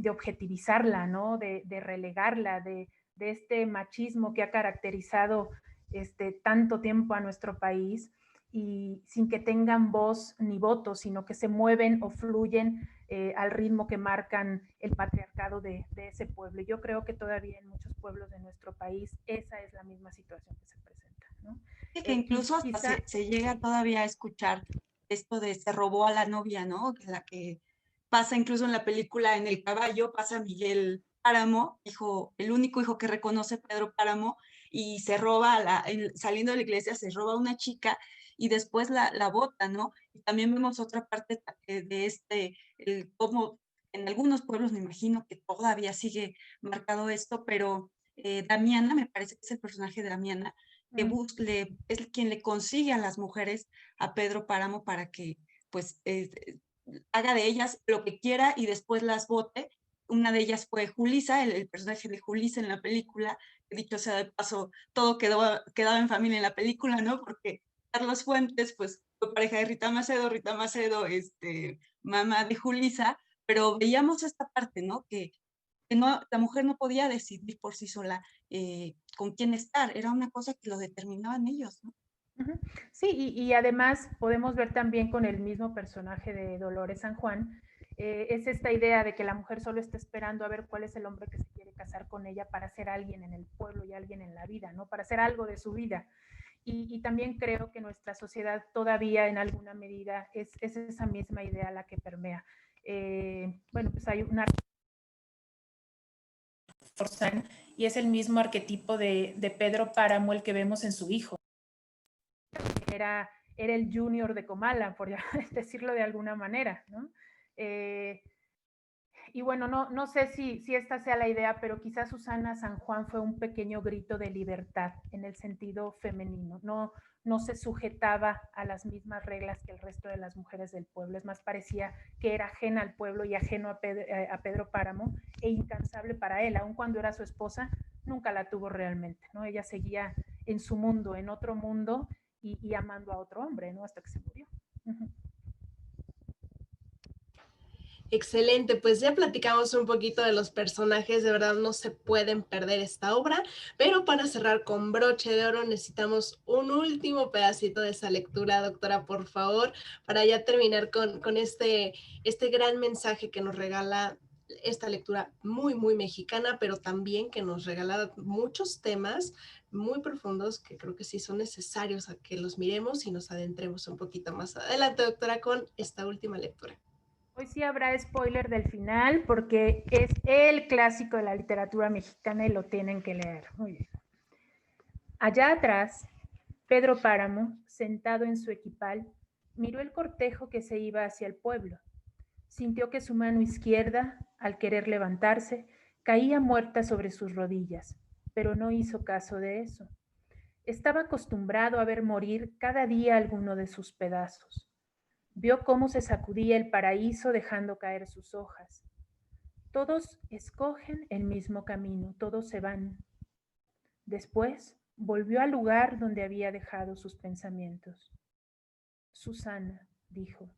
objetivizarla, ¿no? De relegarla, de este machismo que ha caracterizado tanto tiempo a nuestro país, y sin que tengan voz ni voto, sino que se mueven o fluyen al ritmo que marcan el patriarcado de ese pueblo. Y yo creo que todavía en muchos pueblos de nuestro país esa es la misma situación que se presenta, ¿no? Sí, que incluso hasta se llega todavía a escuchar esto de se robó a la novia, ¿no? Que la que pasa incluso en la película En el caballo, pasa Miguel Páramo, el único hijo que reconoce Pedro Páramo, y se roba, saliendo de la iglesia, se roba a una chica y después la bota, ¿no? Y también vemos otra parte de cómo en algunos pueblos me imagino que todavía sigue marcado esto, pero Damiana, me parece que es el personaje de Damiana, es quien le consigue a las mujeres a Pedro Páramo para que pues haga de ellas lo que quiera y después las vote. Una de ellas fue Julisa, el personaje de Julisa en la película, que dicho sea de paso, todo quedaba en familia en la película, ¿no? Porque Carlos Fuentes, pues, fue pareja de Rita Macedo, mamá de Julisa, pero veíamos esta parte, ¿no? Que no, la mujer no podía decidir por sí sola con quién estar, era una cosa que lo determinaban ellos, ¿no? Sí, y además podemos ver también con el mismo personaje de Dolores San Juan, es esta idea de que la mujer solo está esperando a ver cuál es el hombre que se quiere casar con ella para ser alguien en el pueblo y alguien en la vida, ¿no? Para hacer algo de su vida. Y también creo que nuestra sociedad todavía en alguna medida es esa misma idea la que permea. Bueno, pues hay una... y es el mismo arquetipo de Pedro Páramo el que vemos en su hijo. Era el junior de Comala, por decirlo de alguna manera, ¿no? Y bueno, no sé si esta sea la idea, pero quizás Susana San Juan fue un pequeño grito de libertad en el sentido femenino. No se sujetaba a las mismas reglas que el resto de las mujeres del pueblo. Es más, parecía que era ajena al pueblo y ajeno a Pedro Páramo, e incansable para él. Aun cuando era su esposa, nunca la tuvo realmente, ¿no? Ella seguía en su mundo, en otro mundo, y amando a otro hombre, ¿no? Hasta que se murió. Excelente, pues ya platicamos un poquito de los personajes, de verdad no se pueden perder esta obra, pero para cerrar con broche de oro necesitamos un último pedacito de esa lectura, doctora, por favor, para ya terminar con este gran mensaje que nos regala esta lectura muy, muy mexicana, pero también que nos regala muchos temas muy profundos que creo que sí son necesarios a que los miremos y nos adentremos un poquito más. Adelante, doctora, con esta última lectura. Hoy sí habrá spoiler del final porque es el clásico de la literatura mexicana y lo tienen que leer. Muy bien. Allá atrás, Pedro Páramo, sentado en su equipal, miró el cortejo que se iba hacia el pueblo. Sintió que su mano izquierda, al querer levantarse, caía muerta sobre sus rodillas, pero no hizo caso de eso. Estaba acostumbrado a ver morir cada día alguno de sus pedazos. Vio cómo se sacudía el paraíso dejando caer sus hojas. Todos escogen el mismo camino, todos se van. Después volvió al lugar donde había dejado sus pensamientos. Susana, dijo.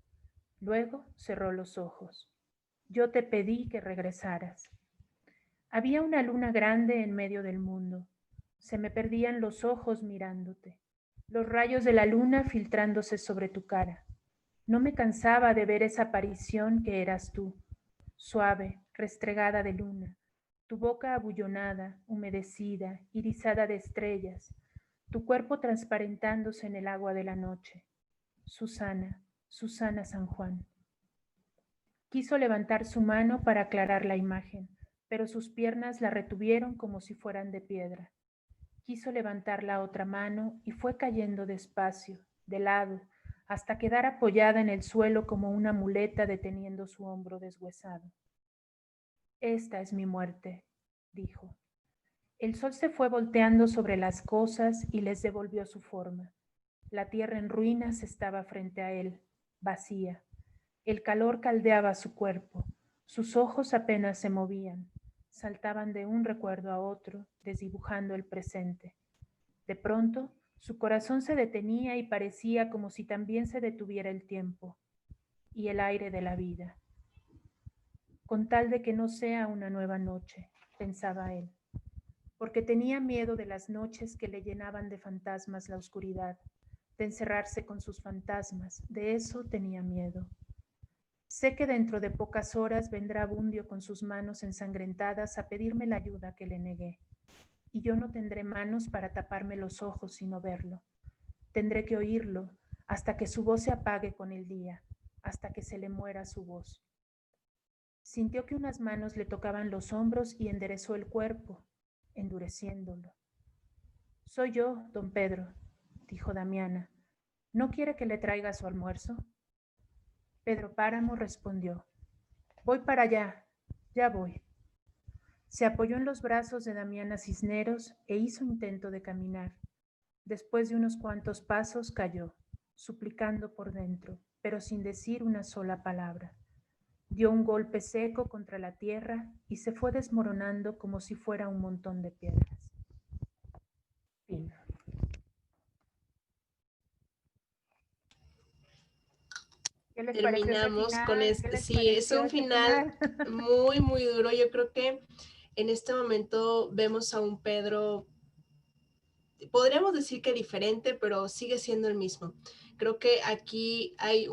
Luego cerró los ojos. Yo te pedí que regresaras. Había una luna grande en medio del mundo. Se me perdían los ojos mirándote, los rayos de la luna filtrándose sobre tu cara. No me cansaba de ver esa aparición que eras tú, suave, restregada de luna, tu boca abullonada, humedecida, irisada de estrellas, tu cuerpo transparentándose en el agua de la noche. Susana, Susana San Juan. Quiso levantar su mano para aclarar la imagen, pero sus piernas la retuvieron como si fueran de piedra. Quiso levantar la otra mano y fue cayendo despacio, de lado, hasta quedar apoyada en el suelo como una muleta deteniendo su hombro deshuesado. Esta es mi muerte, dijo. El sol se fue volteando sobre las cosas y les devolvió su forma. La tierra en ruinas estaba frente a él, vacía. El calor caldeaba su cuerpo. Sus ojos apenas se movían. Saltaban de un recuerdo a otro, desdibujando el presente. De pronto, su corazón se detenía y parecía como si también se detuviera el tiempo y el aire de la vida. Con tal de que no sea una nueva noche, pensaba él, porque tenía miedo de las noches que le llenaban de fantasmas la oscuridad, de encerrarse con sus fantasmas, de eso tenía miedo. Sé que dentro de pocas horas vendrá Bundio con sus manos ensangrentadas a pedirme la ayuda que le negué, y yo no tendré manos para taparme los ojos sino verlo. Tendré que oírlo hasta que su voz se apague con el día, hasta que se le muera su voz. Sintió que unas manos le tocaban los hombros y enderezó el cuerpo, endureciéndolo. Soy yo, don Pedro, dijo Damiana. ¿No quiere que le traiga su almuerzo? Pedro Páramo respondió. Voy para allá, ya voy. Se apoyó en los brazos de Damiana Cisneros e hizo intento de caminar. Después de unos cuantos pasos cayó, suplicando por dentro, pero sin decir una sola palabra. Dio un golpe seco contra la tierra y se fue desmoronando como si fuera un montón de piedras. Fin. ¿Qué les pareció ese Terminamos final? con ¿Qué les sí, es pareció un ese final muy, muy duro. Yo creo que en este momento vemos a un Pedro, podríamos decir que diferente, pero sigue siendo el mismo. Creo que aquí hay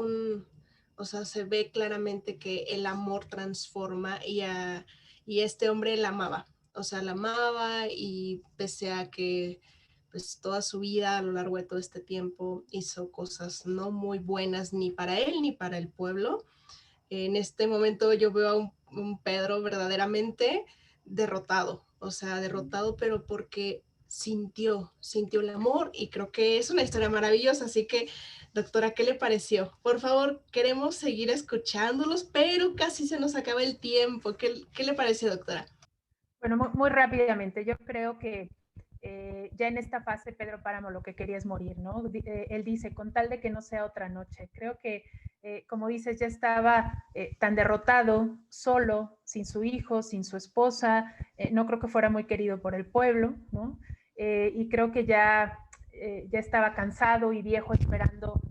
o sea, se ve claramente que el amor transforma y este hombre la amaba. O sea, la amaba y pese a que pues toda su vida a lo largo de todo este tiempo hizo cosas no muy buenas ni para él ni para el pueblo. En este momento yo veo a un Pedro verdaderamente derrotado, o sea, derrotado, pero porque sintió el amor y creo que es una historia maravillosa. Así que, doctora, ¿qué le pareció? Por favor, queremos seguir escuchándolos, pero casi se nos acaba el tiempo. ¿Qué le pareció, doctora? Bueno, muy rápidamente, yo creo que ya en esta fase Pedro Páramo lo que quería es morir, ¿no? Él dice, con tal de que no sea otra noche. Creo que, como dices, ya estaba tan derrotado, solo, sin su hijo, sin su esposa, no creo que fuera muy querido por el pueblo, ¿no? Y creo que ya estaba cansado y viejo esperando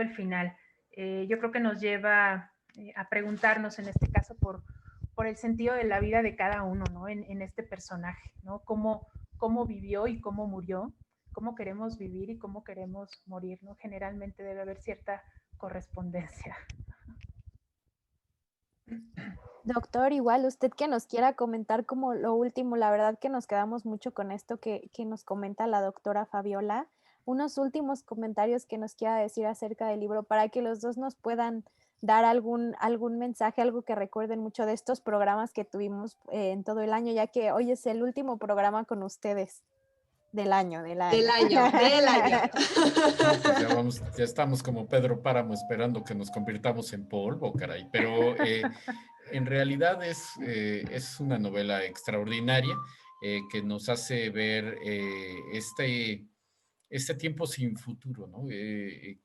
el final. Yo creo que nos lleva a preguntarnos en este caso por el sentido de la vida de cada uno, ¿no? En este personaje, ¿no? Cómo vivió y cómo murió, cómo queremos vivir y cómo queremos morir, ¿no? Generalmente debe haber cierta correspondencia. Doctor, igual usted que nos quiera comentar como lo último, la verdad que nos quedamos mucho con esto que nos comenta la doctora Fabiola, unos últimos comentarios que nos quiera decir acerca del libro para que los dos nos puedan dar algún mensaje, algo que recuerden mucho de estos programas que tuvimos en todo el año, ya que hoy es el último programa con ustedes del año. Del año. No, pues ya estamos como Pedro Páramo esperando que nos convirtamos en polvo, caray. Pero en realidad es una novela extraordinaria que nos hace ver este tiempo sin futuro, ¿no? Que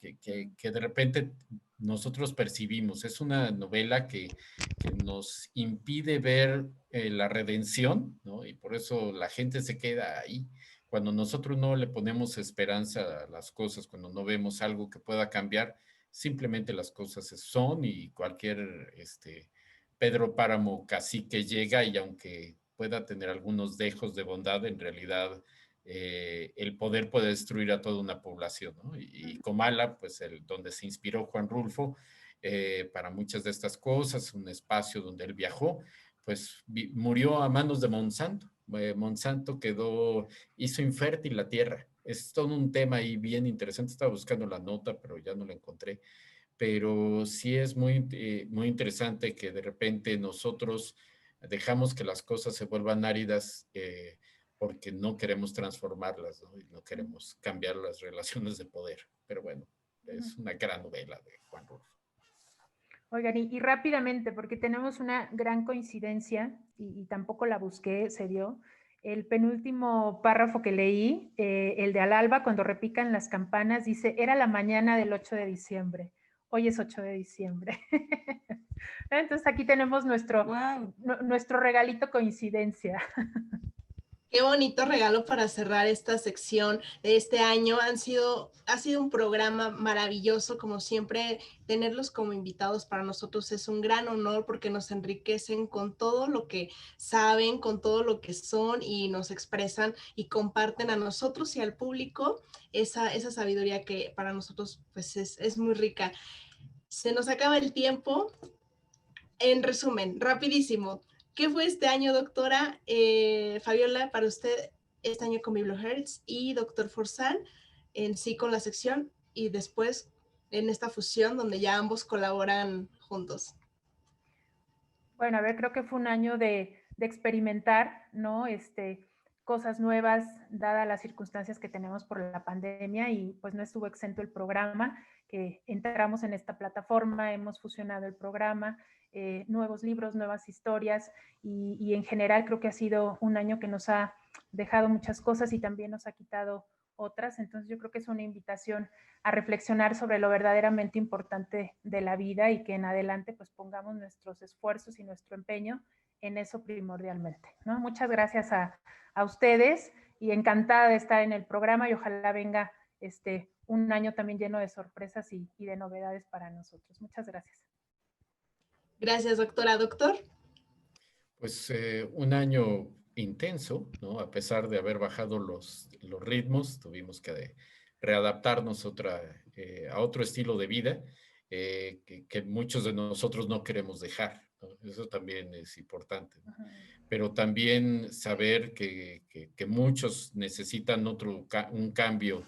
de repente nosotros percibimos. Es una novela que nos impide ver la redención, ¿no? Y por eso la gente se queda ahí. Cuando nosotros no le ponemos esperanza a las cosas, cuando no vemos algo que pueda cambiar, simplemente las cosas son y cualquier Pedro Páramo cacique llega y aunque pueda tener algunos dejos de bondad, en realidad el poder puede destruir a toda una población, ¿no? Y Comala, pues donde se inspiró Juan Rulfo para muchas de estas cosas, un espacio donde él viajó, pues murió a manos de Monsanto. Monsanto hizo infértil la tierra. Es todo un tema ahí bien interesante. Estaba buscando la nota, pero ya no la encontré. Pero sí es muy interesante que de repente nosotros dejamos que las cosas se vuelvan áridas porque no queremos transformarlas, ¿no? Y no queremos cambiar las relaciones de poder. Pero bueno, es una gran novela de Juan Rulfo. Oigan, y rápidamente, porque tenemos una gran coincidencia, y tampoco la busqué, se dio. El penúltimo párrafo que leí, el de Al alba, cuando repican las campanas, dice, era la mañana del 8 de diciembre. Hoy es 8 de diciembre. Entonces aquí tenemos nuestro regalito coincidencia. Qué bonito regalo para cerrar esta sección de este año. Ha sido un programa maravilloso, como siempre. Tenerlos como invitados para nosotros es un gran honor porque nos enriquecen con todo lo que saben, con todo lo que son y nos expresan y comparten a nosotros y al público esa sabiduría que para nosotros pues es muy rica. Se nos acaba el tiempo. En resumen, rapidísimo. ¿Qué fue este año, doctora Fabiola, para usted este año con Bibliohertz y doctor Forzán en sí con la sección y después en esta fusión donde ya ambos colaboran juntos? Bueno, a ver, creo que fue un año de experimentar, ¿no? Cosas nuevas, dadas las circunstancias que tenemos por la pandemia y pues no estuvo exento el programa, que entramos en esta plataforma, hemos fusionado el programa, nuevos libros, nuevas historias y en general creo que ha sido un año que nos ha dejado muchas cosas y también nos ha quitado otras. Entonces yo creo que es una invitación a reflexionar sobre lo verdaderamente importante de la vida y que en adelante pues pongamos nuestros esfuerzos y nuestro empeño en eso primordialmente, ¿no? Muchas gracias a ustedes y encantada de estar en el programa y ojalá venga un año también lleno de sorpresas y de novedades para nosotros. Muchas gracias. Gracias, doctora. ¿Doctor? Pues un año intenso, ¿no? A pesar de haber bajado los ritmos, tuvimos que readaptarnos a otro estilo de vida que muchos de nosotros no queremos dejar, ¿no? Eso también es importante, ¿no? Pero también saber que muchos necesitan un cambio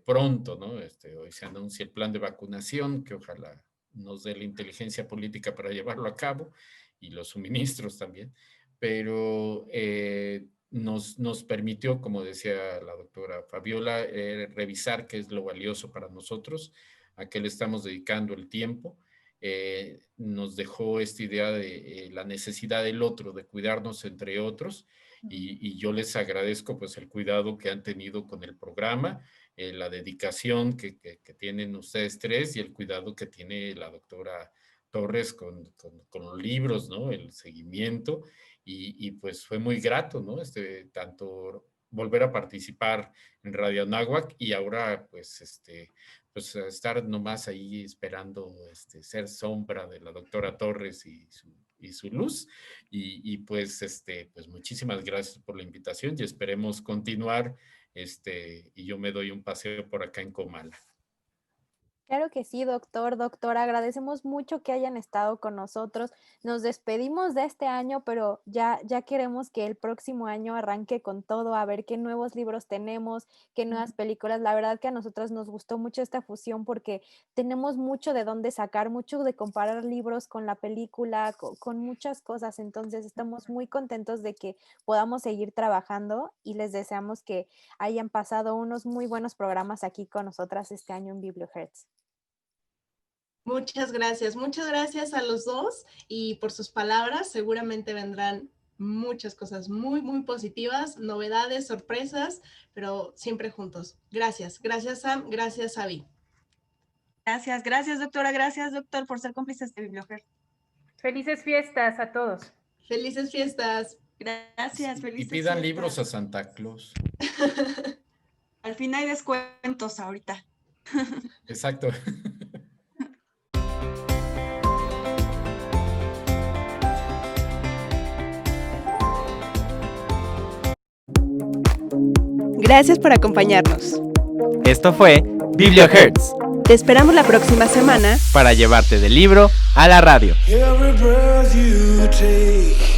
pronto, ¿no? Hoy se anuncia el plan de vacunación, que ojalá nos dé la inteligencia política para llevarlo a cabo y los suministros también, pero nos permitió, como decía la doctora Fabiola, revisar qué es lo valioso para nosotros, a qué le estamos dedicando el tiempo. Nos dejó esta idea de la necesidad del otro, de cuidarnos entre otros, y yo les agradezco pues el cuidado que han tenido con el programa, la dedicación que tienen ustedes tres y el cuidado que tiene la doctora Torres con los libros, ¿no? El seguimiento y pues fue muy grato, ¿no? Tanto volver a participar en Radio Anáhuac y ahora pues pues estar nomás ahí esperando ser sombra de la doctora Torres y su luz y pues pues muchísimas gracias por la invitación y esperemos continuar y yo me doy un paseo por acá en Comala. Claro que sí, doctor, doctora, agradecemos mucho que hayan estado con nosotros. Nos despedimos de este año, pero ya queremos que el próximo año arranque con todo, a ver qué nuevos libros tenemos, qué nuevas películas. La verdad que a nosotras nos gustó mucho esta fusión porque tenemos mucho de dónde sacar, mucho de comparar libros con la película, con muchas cosas. Entonces estamos muy contentos de que podamos seguir trabajando y les deseamos que hayan pasado unos muy buenos programas aquí con nosotras este año en Bibliohertz. Muchas gracias a los dos y por sus palabras. Seguramente vendrán muchas cosas muy, muy positivas, novedades, sorpresas, pero siempre juntos. Gracias Sam, gracias Abby. Gracias doctora, gracias doctor por ser cómplices de Bibliohertz. Felices fiestas a todos. Felices fiestas. Gracias, felices y pidan fiestas. libros a Santa Claus. Al fin hay descuentos ahorita. Exacto. Gracias por acompañarnos. Esto fue BiblioHertz, Te esperamos la próxima semana para llevarte del libro a la radio. Every breath you take